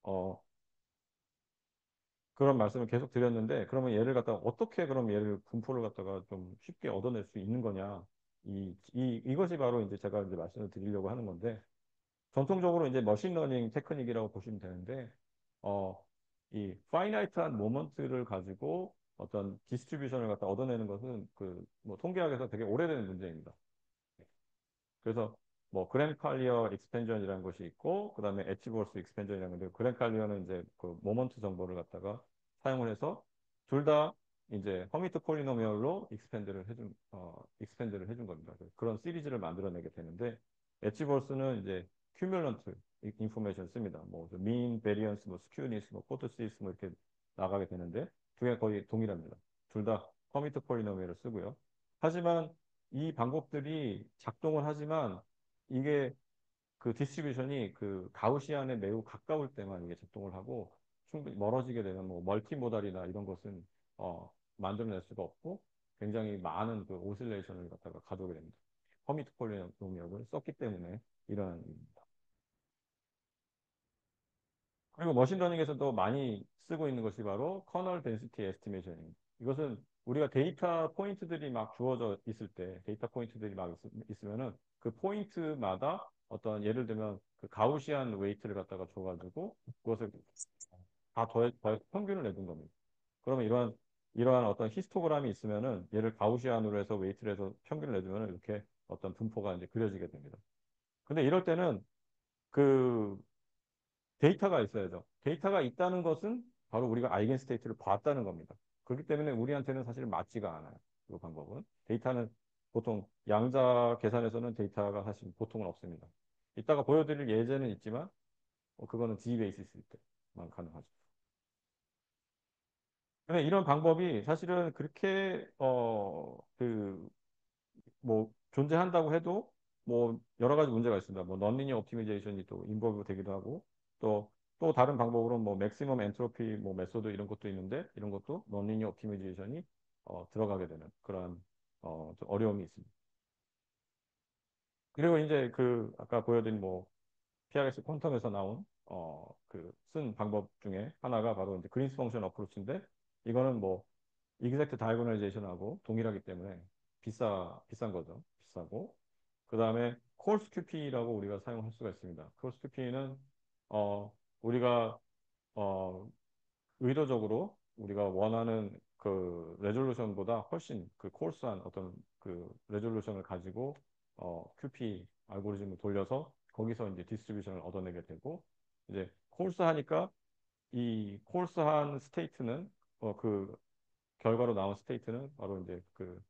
어, 그런 말씀을 계속 드렸는데 그러면 얘를 갖다가 어떻게 그럼 얘를 분포를 갖다가 좀 쉽게 얻어낼 수 있는 거냐 이것이 바로 이제 제가 이제 말씀을 드리려고 하는 건데 전통적으로 이제 머신러닝 테크닉이라고 보시면 되는데 어, 이 파이나이트한 모먼트를 가지고 어떤 디스트리뷰션을 갖다 얻어내는 것은 그 뭐 통계학에서 되게 오래된 문제입니다. 그래서 뭐 그랜 칼리어 익스펜전이라는 것이 있고 그다음에 엣지버스 익스펜전이라는 건데 그랜 칼리어는 이제 그 모먼트 정보를 갖다가 사용을 해서 둘 다 이제 허미트 폴리노미얼로 익스펜드를 해준 겁니다. 그런 시리즈를 만들어내게 되는데 엣지버스는 이제 큐뮬런트 인포메이션 씁니다. 뭐 민, 베리언스, 뭐 스큐니스, 뭐 코트시스 뭐 이렇게 나가게 되는데 두 개 거의 동일합니다. 둘 다 허미트 폴리노미얼을 쓰고요. 하지만 이 방법들이 작동을 하지만 이게 그 디스트리뷰션이 그 가우시안에 매우 가까울 때만 이게 작동을 하고 충분히 멀어지게 되면 뭐 멀티모달이나 이런 것은 만들어낼 수가 없고 굉장히 많은 그 오실레이션을 갖다가 가져오게 됩니다. 허미트 폴리nomial을 썼기 때문에 일어나는 일입니다. 그리고 머신러닝에서도 많이 쓰고 있는 것이 바로 커널 덴시티 에스티메이션입니다. 이것은 우리가 데이터 포인트들이 막 주어져 있을 때, 데이터 포인트들이 막 있으면은 그 포인트마다 어떤 예를 들면 그 가우시안 웨이트를 갖다가 줘가지고 그것을 다 더해서 평균을 내준 겁니다. 그러면 이러한 어떤 히스토그램이 있으면은 얘를 가우시안으로 해서 웨이트를 해서 평균을 내주면은 이렇게 어떤 분포가 이제 그려지게 됩니다. 근데 이럴 때는 그 데이터가 있어야죠. 데이터가 있다는 것은 바로 우리가 아이겐 스테이트를 봤다는 겁니다. 그렇기 때문에 우리한테는 사실 맞지가 않아요. 이 방법은. 데이터는 보통 양자 계산에서는 데이터가 사실 보통은 없습니다. 이따가 보여드릴 예제는 있지만 그거는 D베이시스일 때만 가능하죠. 근데 이런 방법이 사실은 그렇게 뭐 존재한다고 해도 뭐 여러 가지 문제가 있습니다. 뭐 넌리니어 옵티미제이션이 또 인볼브 되기도 하고 또 다른 방법으로 뭐 맥시멈 엔트로피 뭐 메소드 이런 것도 있는데 이런 것도 넌리니어 옵티미제이션이 들어가게 되는 그런 좀 어려움이 있습니다. 그리고 이제 그 아까 보여드린 뭐 PRX 퀀텀에서 나온 그 쓴 방법 중에 하나가 바로 이제 그린스 펑션 어프로치인데 이거는 뭐 이그젝트 다이고널리제이션하고 동일하기 때문에 비싼 거죠. 비싸고. 그 다음에 콜스 큐피라고 우리가 사용할 수가 있습니다. 콜스 큐피는 우리가 어, 의도적으로 우리가 원하는 그 레졸루션보다 훨씬 그 콜스한 어떤 그 레졸루션을 가지고 QP 알고리즘을 돌려서 거기서 이제 디스트리뷰션을 얻어내게 되고 이제 콜스하니까 이 콜스한 스테이트는 그 결과로 나온 스테이트는 바로 이제 그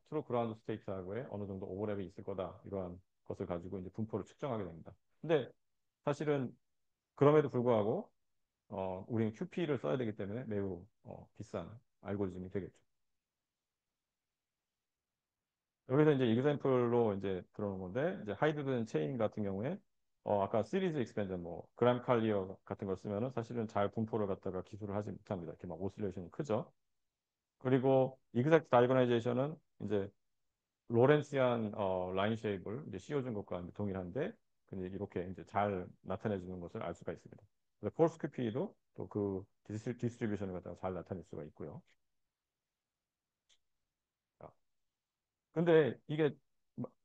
트루 그라운드 스테이트하고의 어느 정도 오버랩이 있을 거다 이러한 것을 가지고 이제 분포를 측정하게 됩니다. 근데 사실은 그럼에도 불구하고 우리는 QP를 써야 되기 때문에 매우 비싼 알고리즘이 되겠죠. 여기서 이제 example로 이제 들어오는 건데 이제 하이드든 체인 같은 경우에 아까 시리즈 익스펜전 뭐 그램 칼리어 같은 걸 쓰면은 사실은 잘 분포를 갖다가 기술을 하지 못합니다. 이렇게 막 오실레이션이 크죠. 그리고 이그젝트 다이거나이제이션은 이제 로렌시안 라인 쉐입을 이제 씌워준 것과 이제 동일한데 근데 이렇게 이제 잘 나타내 주는 것을 알 수가 있습니다. 그래서 콜스큐피도 또 그 디스트리뷰션을 갖다가 잘 나타낼 수가 있고요. 아, 근데 이게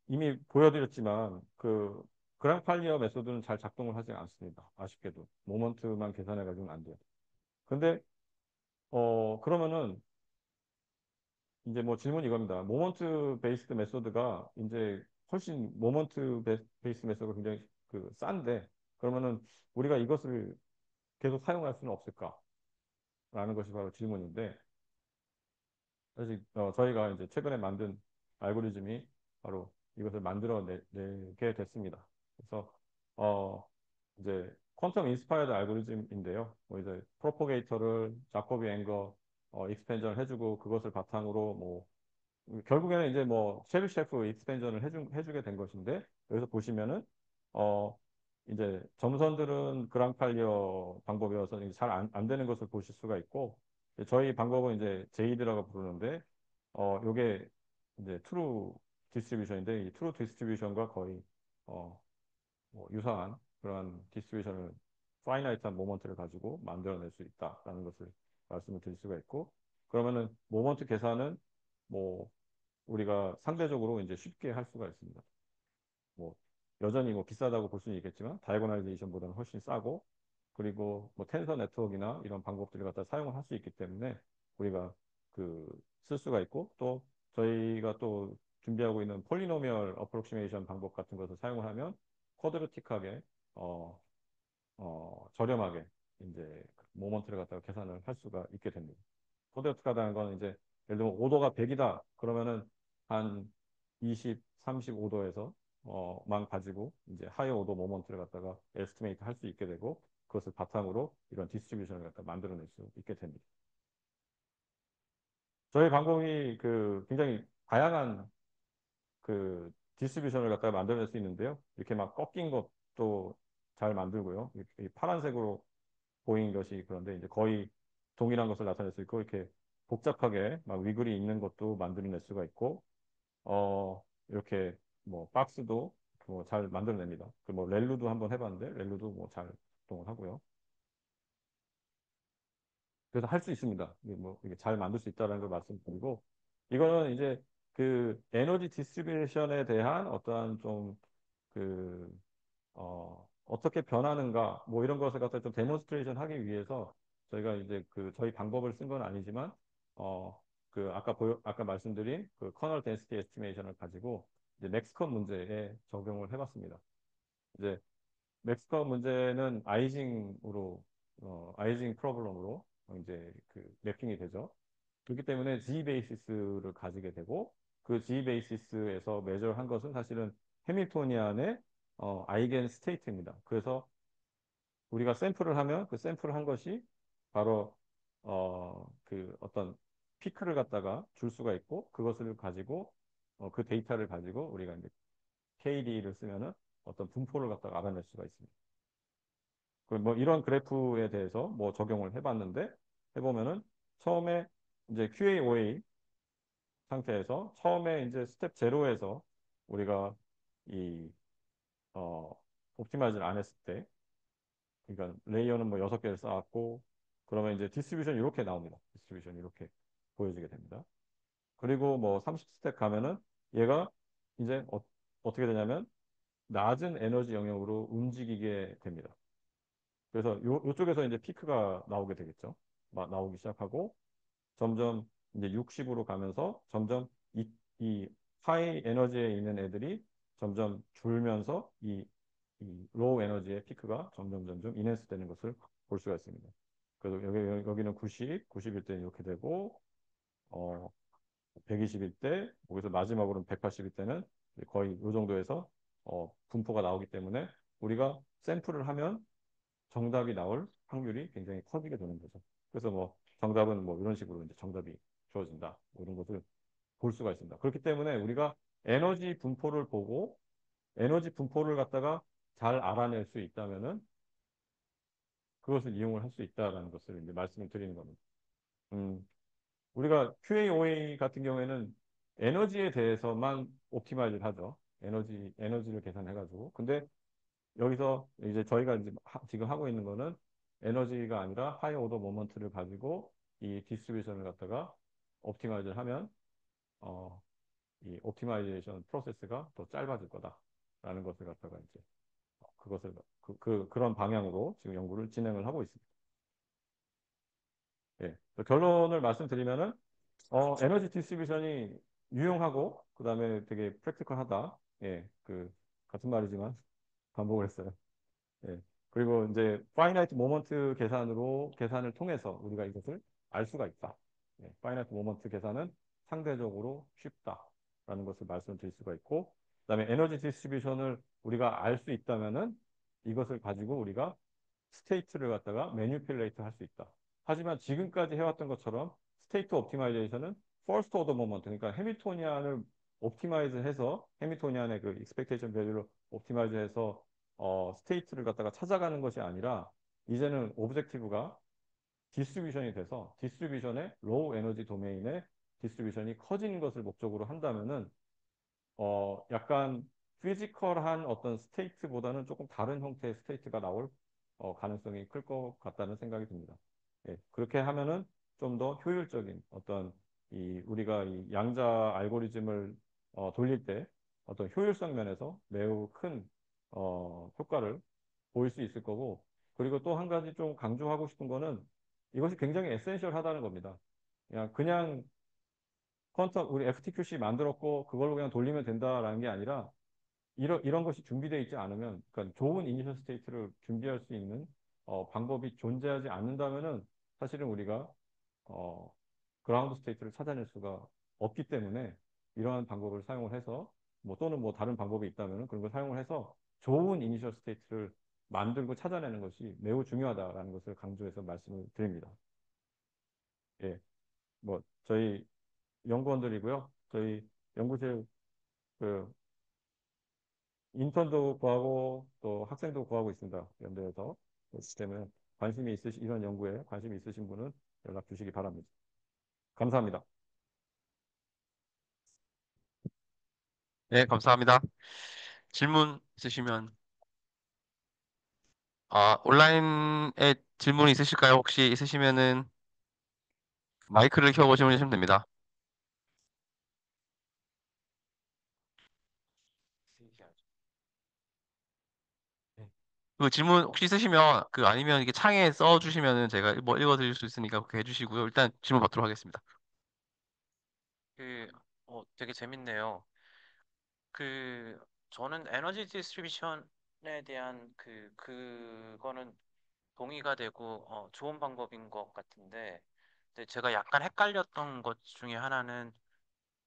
이미 보여드렸지만 그 그랑팔리어 메소드는 잘 작동을 하지 않습니다. 아쉽게도 모먼트만 계산해 가지고는 안 돼요. 근데 그러면은 이제 뭐 질문이 이겁니다. 모먼트 베이스드 메소드가 이제 훨씬 모먼트 베이스 메소드가 굉장히 그 싼데 그러면은 우리가 이것을 계속 사용할 수는 없을까라는 것이 바로 질문인데 사실 저희가 이제 최근에 만든 알고리즘이 바로 이것을 만들어내게 됐습니다. 그래서 어 이제 퀀텀 인스파이어드 알고리즘인데요. 뭐 이제 프로포게이터를 자코비 앵거 익스펜전을 해주고 그것을 바탕으로 뭐 결국에는 이제 뭐 쉐르셰프 익스펜전을 해주게 된 것인데 여기서 보시면은 어 이제 점선들은 그랑팔리어 방법이어서 잘 안 되는 것을 보실 수가 있고 저희 방법은 이제 제이드라고 부르는데 요게 이제 트루 디스트리뷰션인데 이 트루 디스트리뷰션과 거의 뭐 유사한 그런 디스트리뷰션을 파이나이트한 모먼트를 가지고 만들어낼 수 있다라는 것을 말씀을 드릴 수가 있고 그러면은 모먼트 계산은 뭐 우리가 상대적으로 이제 쉽게 할 수가 있습니다. 뭐 여전히 뭐 비싸다고 볼 수는 있겠지만 다이고널리제이션보다는 훨씬 싸고 그리고 뭐 텐서 네트워크나 이런 방법들을 갖다 사용을 할 수 있기 때문에 우리가 그 쓸 수가 있고 또 저희가 또 준비하고 있는 폴리노미얼 어프록시메이션 방법 같은 것을 사용을 하면 쿼드러틱하게 어, 저렴하게 이제 모먼트를 갖다가 계산을 할 수가 있게 됩니다. 쿼드러틱하다는 거는 이제 예를 들면 5도가 100이다 그러면은 한 20, 35도에서 만 가지고 이제 하이어 오더 모먼트를 갖다가 에스티메이트 할 수 있게 되고 그것을 바탕으로 이런 디스트리뷰션을 갖다 만들어낼 수 있게 됩니다. 저희 방법이 그 굉장히 다양한 그 디스트리뷰션을 갖다가 만들어낼 수 있는데요. 이렇게 막 꺾인 것도 잘 만들고요. 이렇게 파란색으로 보이는 것이 그런데 이제 거의 동일한 것을 나타낼 수 있고 이렇게 복잡하게 막 위글이 있는 것도 만들어낼 수가 있고 이렇게 뭐 박스도 뭐 잘 만들어냅니다. 그 뭐 렐루도 한번 해봤는데 렐루도 뭐 잘 작동을 하고요. 그래서 할 수 있습니다. 이게 뭐 이게 잘 만들 수 있다는 걸 말씀드리고 이거는 이제 그 에너지 디스트리뷰션에 대한 어떠한 좀그 어떻게 변하는가 뭐 이런 것을 갖다 좀 데몬스트레이션 하기 위해서 저희가 이제 그 저희 방법을 쓴 건 아니지만 그 아까 말씀드린 그 커널 덴시티 에스티메이션을 가지고 이제 맥스컷 문제에 적용을 해봤습니다. 이제 맥스컷 문제는 아이징 프로블럼으로 이제 그 매핑이 되죠. 그렇기 때문에 G 베이시스를 가지게 되고 그 G 베이시스에서 매저한 것은 사실은 해밀토니안의 아이겐 스테이트입니다. 그래서 우리가 샘플을 하면 그 샘플을 한 것이 바로 그 어떤 피크를 갖다가 줄 수가 있고 그것을 가지고 그 데이터를 가지고 우리가 이제 KD를 쓰면은 어떤 분포를 갖다가 알아낼 수가 있습니다. 그뭐 이런 그래프에 대해서 뭐 적용을 해봤는데 해보면은 처음에 이제 QAOA 상태에서 처음에 이제 스텝 제로에서 우리가 이 어, 옵티마이즈를 안 했을 때 그러니까 레이어는 뭐 6개를 쌓았고 그러면 이제 디스트리뷰션 이렇게 나옵니다. 디스트리뷰션 이렇게 보여지게 됩니다. 그리고 뭐 30스택 가면은 얘가 이제 어떻게 되냐면 낮은 에너지 영역으로 움직이게 됩니다. 그래서 요쪽에서 이제 피크가 나오게 되겠죠. 나오기 시작하고 점점 이제 60으로 가면서 점점 이 하이 에너지에 있는 애들이 점점 줄면서 이 로우 에너지의 피크가 점점 인핸스 되는 것을 볼 수가 있습니다. 그래서 여기는 90, 91 때 이렇게 되고, 120일 때, 거기서 마지막으로는 180일 때는 거의 이 정도에서 분포가 나오기 때문에 우리가 샘플을 하면 정답이 나올 확률이 굉장히 커지게 되는 거죠. 그래서 뭐 정답은 뭐 이런 식으로 이제 정답이 주어진다. 뭐 이런 것을 볼 수가 있습니다. 그렇기 때문에 우리가 에너지 분포를 보고 에너지 분포를 갖다가 잘 알아낼 수 있다면은 그것을 이용을 할 수 있다라는 것을 이제 말씀을 드리는 겁니다. 음, 우리가 QAOA 같은 경우에는 에너지에 대해서만 옵티마이즈를 하죠. 에너지를 계산해가지고. 근데 여기서 이제 저희가 이제 지금 하고 있는 거는 에너지가 아니라 하이 오더 모먼트를 가지고 이 디스트리뷰션을 갖다가 옵티마이즈를 하면 어, 이 옵티마이제이션 프로세스가 더 짧아질 거다라는 것을 갖다가 이제 그것을 그런 방향으로 지금 연구를 진행을 하고 있습니다. 예. 결론을 말씀드리면은 에너지 디스트리뷰션이 유용하고 그다음에 되게 프랙티컬하다. 예. 그 같은 말이지만 반복을 했어요. 예. 그리고 이제 파이나이트 모먼트 계산을 통해서 우리가 이것을 알 수가 있다. 예. 파이나이트 모먼트 계산은 상대적으로 쉽다라는 것을 말씀드릴 수가 있고, 그다음에 에너지 디스트리뷰션을 우리가 알 수 있다면은 이것을 가지고 우리가 스테이트를 갖다가 매니플레이트 할 수 있다. 하지만 지금까지 해왔던 것처럼 스테이트 옵티마이제이션은 퍼스트 오더 모먼트, 그러니까 해밀토니안을 옵티마이즈 해서 해밀토니안의 그 익스펙테이션 밸류를 옵티마이즈 해서 스테이트를 갖다가 찾아가는 것이 아니라 이제는 오브젝티브가 디스트리뷰션이 돼서 디스트리뷰션의 로우 에너지 도메인의 디스트리뷰션이 커지는 것을 목적으로 한다면은 약간 피지컬한 어떤 스테이트보다는 조금 다른 형태의 스테이트가 나올 가능성이 클 것 같다는 생각이 듭니다. 예, 그렇게 하면은 좀 더 효율적인 어떤 우리가 이 양자 알고리즘을 돌릴 때 어떤 효율성 면에서 매우 큰 효과를 보일 수 있을 거고 그리고 또 한 가지 좀 강조하고 싶은 거는 이것이 굉장히 에센셜하다는 겁니다. 그냥 우리 FTQC 만들었고 그걸로 그냥 돌리면 된다라는 게 아니라 이런 것이 준비되어 있지 않으면 그러니까 좋은 이니셜 스테이트를 준비할 수 있는 방법이 존재하지 않는다면은 사실은 우리가 어, 그라운드 스테이트를 찾아낼 수가 없기 때문에 이러한 방법을 사용을 해서 뭐 또는 뭐 다른 방법이 있다면 그런 걸 사용을 해서 좋은 이니셜 스테이트를 만들고 찾아내는 것이 매우 중요하다라는 것을 강조해서 말씀을 드립니다. 예, 뭐 저희 연구원들이고요. 저희 연구실 그 인턴도 구하고 또 학생도 구하고 있습니다. 연대에서. 그렇기 때문에 이런 연구에 관심이 있으신 분은 연락 주시기 바랍니다. 감사합니다. 네, 감사합니다. 질문 있으시면, 온라인에 질문 있으실까요? 혹시 있으시면은 마이크를 켜고 질문하시면 됩니다. 네. 그 질문 혹시 있으시면 그 아니면 이게 창에 써주시면은 제가 뭐 읽어드릴 수 있으니까 그렇게 해주시고요. 일단 질문 받도록 하겠습니다. 그, 되게 재밌네요. 그, 저는 에너지 디스트리뷰션에 대한 그거는 동의가 되고, 좋은 방법인 것 같은데, 근데 제가 약간 헷갈렸던 것 중에 하나는,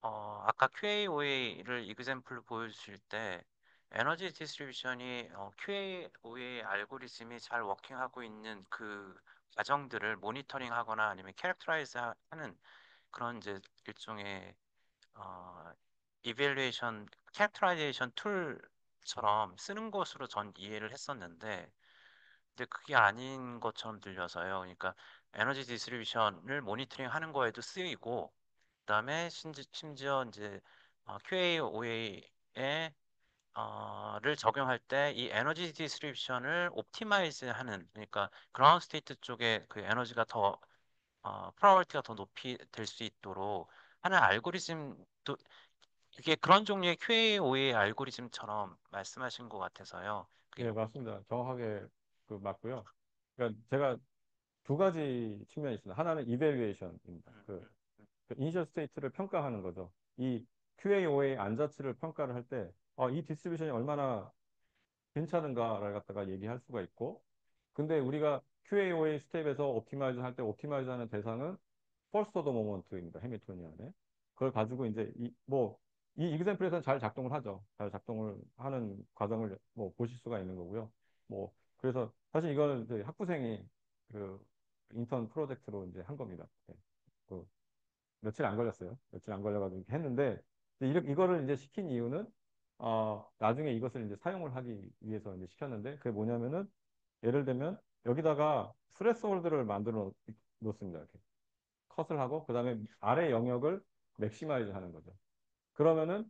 아까 QAOA를 이그샘플로 보여주실 때, 에너지 디스트리뷰션이 QAOA 알고리즘이 잘 워킹하고 있는 그 과정들을 모니터링 하거나 아니면 캐릭터라이즈 하는 그런 이제 일종의 어, 이벨루에이션 캐릭터라이제이션 툴처럼 쓰는 것으로 전 이해를 했었는데 근데 그게 아닌 것처럼 들려서요. 그러니까 에너지 디스트리뷰션을 모니터링 하는 거에도 쓰이고 그다음에 심지어 이제 QA/OA에 를 적용할 때 이 에너지 디스트리뷰션을 옵티마이즈 하는 그러니까 그라운드 스테이트 쪽에 그 에너지가 더 프라이어티가 더 높이 될 수 있도록 하는 알고리즘도 이게 그런 종류의 QA/OA 알고리즘처럼 말씀하신 것 같아서요. 그게 예, 맞습니다. 정확하게 그 맞고요. 그러니까 제가 두 가지 측면이 있습니다. 하나는 이벨리에이션입니다. 음, 그, 음, 그 이니셜 스테이트를 평가하는 거죠. 이 QAO의 안자치를 평가를 할 때, 이 디스트리뷰션이 얼마나 괜찮은가를 갖다가 얘기할 수가 있고, 근데 우리가 QAO의 스텝에서 옵티마이즈 할 때 옵티마이즈 하는 대상은 퍼스트 오더 모먼트입니다. 해밀토니안에. 그걸 가지고 이제 이 이그샘플에서는 잘 작동을 하죠. 잘 작동을 하는 과정을 뭐 보실 수가 있는 거고요. 뭐 그래서 사실 이거는 이제 학부생이 그 인턴 프로젝트로 이제 한 겁니다. 네. 그 며칠 안 걸렸어요. 며칠 안 걸려가지고 이렇게 했는데 이거를 이제 시킨 이유는 나중에 이것을 이제 사용을 하기 위해서 이제 시켰는데 그게 뭐냐면은 예를 들면 여기다가 스레스홀드를 만들어 놓습니다. 이렇게 컷을 하고 그다음에 아래 영역을 맥시마이즈 하는 거죠. 그러면은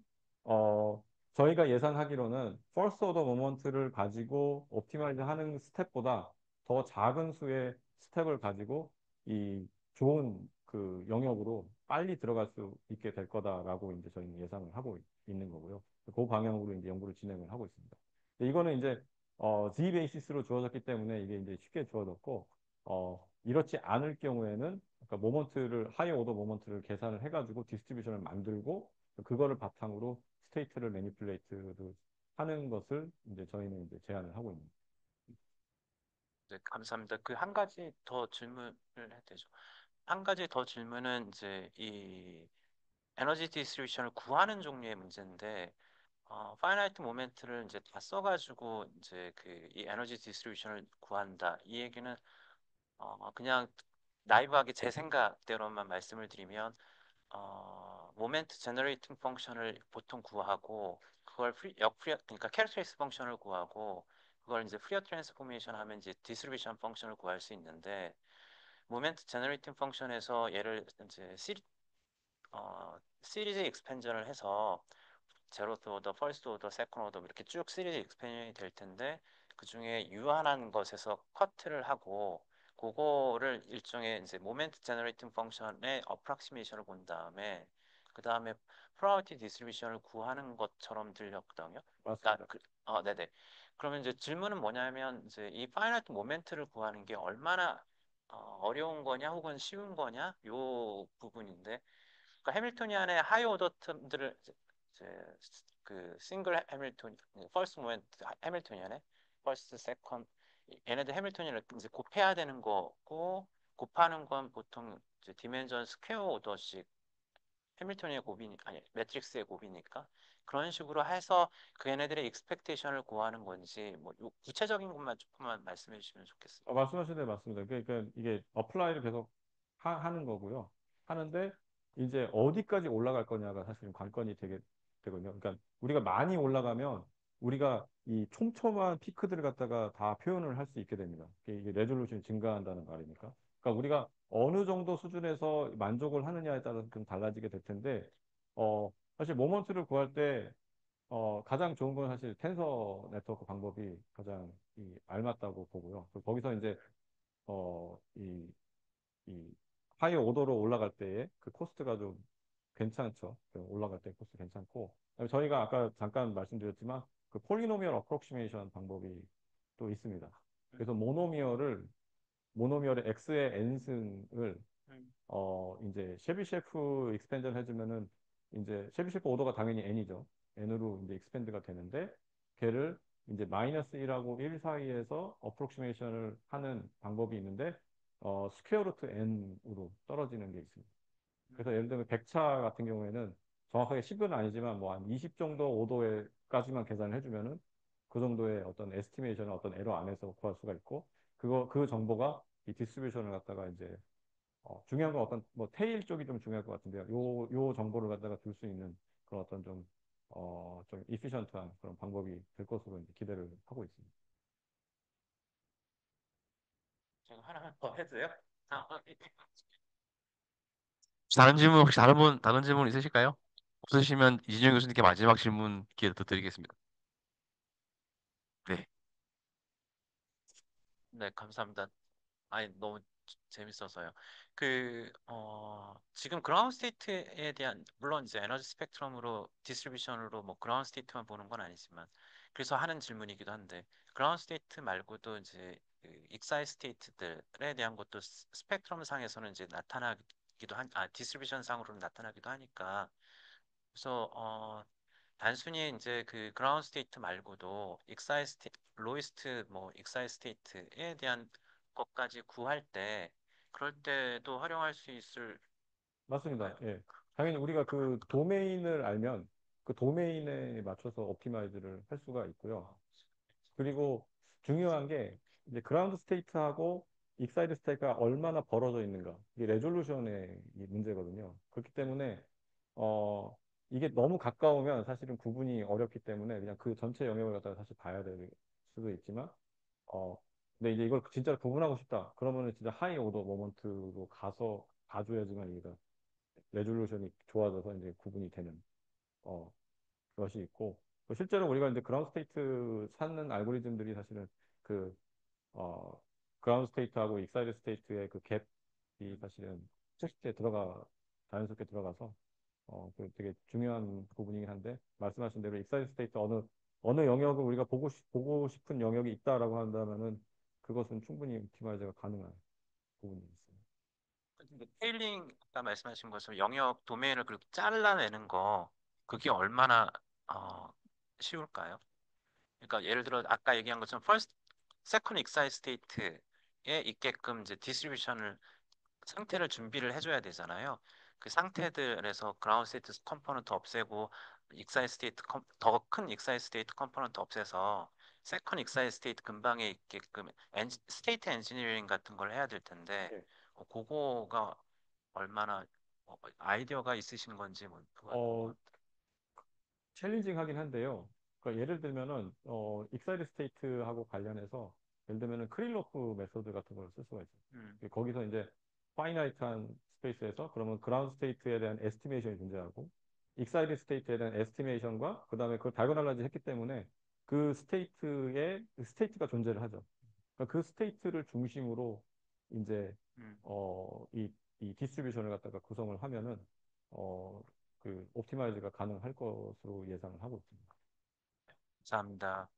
어 저희가 예상하기로는 퍼스트 오더 모먼트를 가지고 옵티마이즈 하는 스텝보다 더 작은 수의 스텝을 가지고 이 좋은 그 영역으로 빨리 들어갈 수 있게 될 거다라고 이제 저희는 예상을 하고 있는 거고요. 그 방향으로 이제 연구를 진행을 하고 있습니다. 이거는 이제 Z 베이시스로 주어졌기 때문에 이게 이제 쉽게 주어졌고 이렇지 않을 경우에는 그러니까 모먼트를 하이 오더 모먼트를 계산을 해가지고 디스트리뷰션을 만들고 그거를 바탕으로 스테이트를 매니플레이트를 하는 것을 이제 저희는 이제 제안을 하고 있는. 네, 감사합니다. 그 한 가지 더 질문을 해도 되죠. 한 가지 더 질문은 이제 이 에너지 디스트리뷰션을 구하는 종류의 문제인데 파이나이트 모멘트를 이제 다 써가지고 이제 그 이 에너지 디스트리뷰션을 구한다. 이 얘기는 그냥 나이브하게 제 생각대로만 말씀을 드리면 모멘트 제너레이팅 펑션을 보통 구하고 그걸 역프리어 그러니까 캐릭터리스 펑션을 구하고 그걸 이제 프리어 트랜스포메이션 하면 이제 디스트리뷰션 펑션을 구할 수 있는데 모멘트 제너레이팅 펑션에서 얘를 이제 시리즈 익스펜전을 해서 제로트 오더, 퍼스트 오더, 세컨 오더 이렇게 쭉 시리즈 익스펜션이 될 텐데 그 중에 유한한 것에서 커트를 하고 그거를 일종의 이제 모멘트 제너레이팅 펑션의 어프락시메이션을 본 다음에 그 다음에 프라이어티 디스트리뷰션을 구하는 것처럼 들렸거든요. 맞습니다. 네네. 그러면 이제 질문은 뭐냐면 이제 이 파이나이트 모멘트를 구하는 게 얼마나 어려운 거냐 혹은 쉬운 거냐 요 부분인데 그러니까 해밀토니안의 하이 오더 텀들을 이제 그 싱글 해밀토니 퍼스트 모멘트 해밀토니안의 퍼스트 세컨 얘네들 해밀토니안을 이제 곱해야 되는 거고 곱하는 건 보통 이제 디멘전 스퀘어 오더식 해밀토니의 곱이니 아니 매트릭스의 곱이니까 그런 식으로 해서 그 얘네들의 익스펙테이션을 구하는 건지 뭐 구체적인 것만 조금만 말씀해 주시면 좋겠습니다. 말씀하신 대로 맞습니다. 그러니까 이게 어플라이를 계속 하는 거고요. 하는데 이제 어디까지 올라갈 거냐가 사실은 관건이 되거든요. 그러니까 우리가 많이 올라가면 우리가 이 촘촘한 피크들을 갖다가 다 표현을 할 수 있게 됩니다. 이게 레졸루션이 증가한다는 말이니까. 그러니까 우리가 어느 정도 수준에서 만족을 하느냐에 따라서 좀 달라지게 될 텐데, 사실 모먼트를 구할 때 가장 좋은 건 사실 텐서 네트워크 방법이 가장 알맞다고 보고요. 거기서 이제 어, 이, 이 하이 오더로 올라갈 때에 그 코스트가 좀 괜찮죠. 그 올라갈 때 코스트 괜찮고. 그다음에 저희가 아까 잠깐 말씀드렸지만 그 폴리노미얼 어프록시메이션 방법이 또 있습니다. 음, 그래서 모노미얼의 x의 n승을 음, 이제 쉐비셰프 익스펜드를 해주면은 이제 쉐비셰프 오더가 당연히 n이죠. n으로 이제 익스펜드가 되는데 걔를 이제 마이너스 1하고 1 사이에서 어프록시메이션을 하는 방법이 있는데 스퀘어 루트 n으로 떨어지는 게 있습니다. 그래서 음. 예를 들면 백차 같은 경우에는 정확하게 10은 아니지만 뭐 한 20 정도 오도에까지만 계산을 해주면은 그 정도의 어떤 에스티메이션을 어떤 에러 안에서 구할 수가 있고 그 정보가 이 디스트리뷰션을 갖다가 이제 중요한 건 어떤 뭐 테일 쪽이 좀 중요할 것 같은데요. 요 정보를 갖다가 줄 수 있는 그런 어떤 좀 이피션트한 그런 방법이 될 것으로 이제 기대를 하고 있습니다. 제가 하나만 더 해도 돼요? 아, 혹시 다른 질문 있으실까요? 없으시면 이진영 교수님께 마지막 질문 기회 더 드리겠습니다. 네. 네, 감사합니다. 아니, 너무 재밌어서요. 지금 그라운드 스테이트에 대한, 물론 이제 에너지 스펙트럼으로, 디스트리뷰션으로 뭐 그라운드 스테이트만 보는 건 아니지만, 그래서 하는 질문이기도 한데, 그라운드 스테이트 말고도 이제 익사이 스테이트들에 대한 것도 스펙트럼 상에서는 이제 디스트리뷰션 상으로는 나타나기도 하니까, 그래서 단순히 이제 그 그라운드 스테이트 말고도 로이스트 뭐 익사이 스테이트에 대한 것까지 구할 때 그럴 때도 활용할 수 있을 맞습니다. 까요? 예. 당연히 우리가 그 도메인을 알면 그 도메인에 맞춰서 옵티마이즈를 할 수가 있고요. 그리고 중요한 게 이제 그라운드 스테이트하고 익사이드 스테이트가 얼마나 벌어져 있는가. 이게 레졸루션의 이 문제거든요. 그렇기 때문에 어 이게 너무 가까우면 사실은 구분이 어렵기 때문에 그냥 그 전체 영역을 갖다가 다시 봐야 될 수도 있지만 어 근데 이제 이걸 진짜 구분하고 싶다. 그러면은 진짜 하이 오더 모먼트로 가서 봐줘야지만 얘가 레졸루션이 좋아져서 이제 구분이 되는 어 것이 있고 또 실제로 우리가 이제 그라운드 스테이트 찾는 알고리즘들이 사실은 그 어, 그라운드 스테이트하고 익사이드 스테이트의 그 갭이 사실은 테스트에 자연스럽게 들어가서 그 되게 중요한 부분이긴 한데 말씀하신 대로 익사이드 스테이트 어느 영역을 우리가 보고 싶은 영역이 있다라고 한다면은 그것은 충분히 옵티마이저가 가능한 부분이 있습니다. 근데 테일링 아까 말씀하신 것처럼 영역 도메인을 그렇게 잘라내는 거 그게 얼마나 어, 쉬울까요? 그러니까 예를 들어 아까 얘기한 것처럼 세컨드 익사이 스테이트에 있게끔 이제 디스트리뷰션을 상태를 준비를 해줘야 되잖아요. 그 상태들에서 그라운드 스테이트 컴포넌트 없애고 더 큰 익사이 스테이트 컴포넌트 없애서 세컨 익사이 스테이트 근방에 있게끔 스테이트 엔지니어링 같은 걸 해야 될 텐데 네. 그거가 얼마나 아이디어가 있으신 건지 뭐 그거 어, 궁금합니다. 챌린징하긴 한데요. 그러니까 예를 들면은 익사이드 스테이트하고 관련해서 예를 들면은 크릴로프 메소드 같은 걸 쓸 수가 있어요. 음, 거기서 이제 파이나이트한 스페이스에서 그러면 그라운드 스테이트에 대한 에스티메이션이 존재하고 익사이드 스테이트에 대한 에스티메이션과 그다음에 그걸 다이고널라이즈 했기 때문에 그 스테이트가 존재를 하죠. 그러니까 그 스테이트를 중심으로 이제 음, 이 디스트리뷰션을 갖다가 구성을 하면은 어, 그 옵티마이즈가 가능할 것으로 예상을 하고 있습니다. 감사합니다.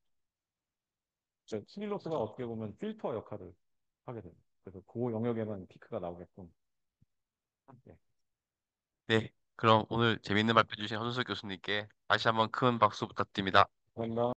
스닐로스가 어떻게 보면 필터 역할을 하게 됩니다. 그래서 그 영역에만 피크가 나오게끔. 예. 네. 그럼 오늘 재밌는 발표 주신 허준석 교수님께 다시 한번 큰 박수 부탁드립니다. 감사합니다.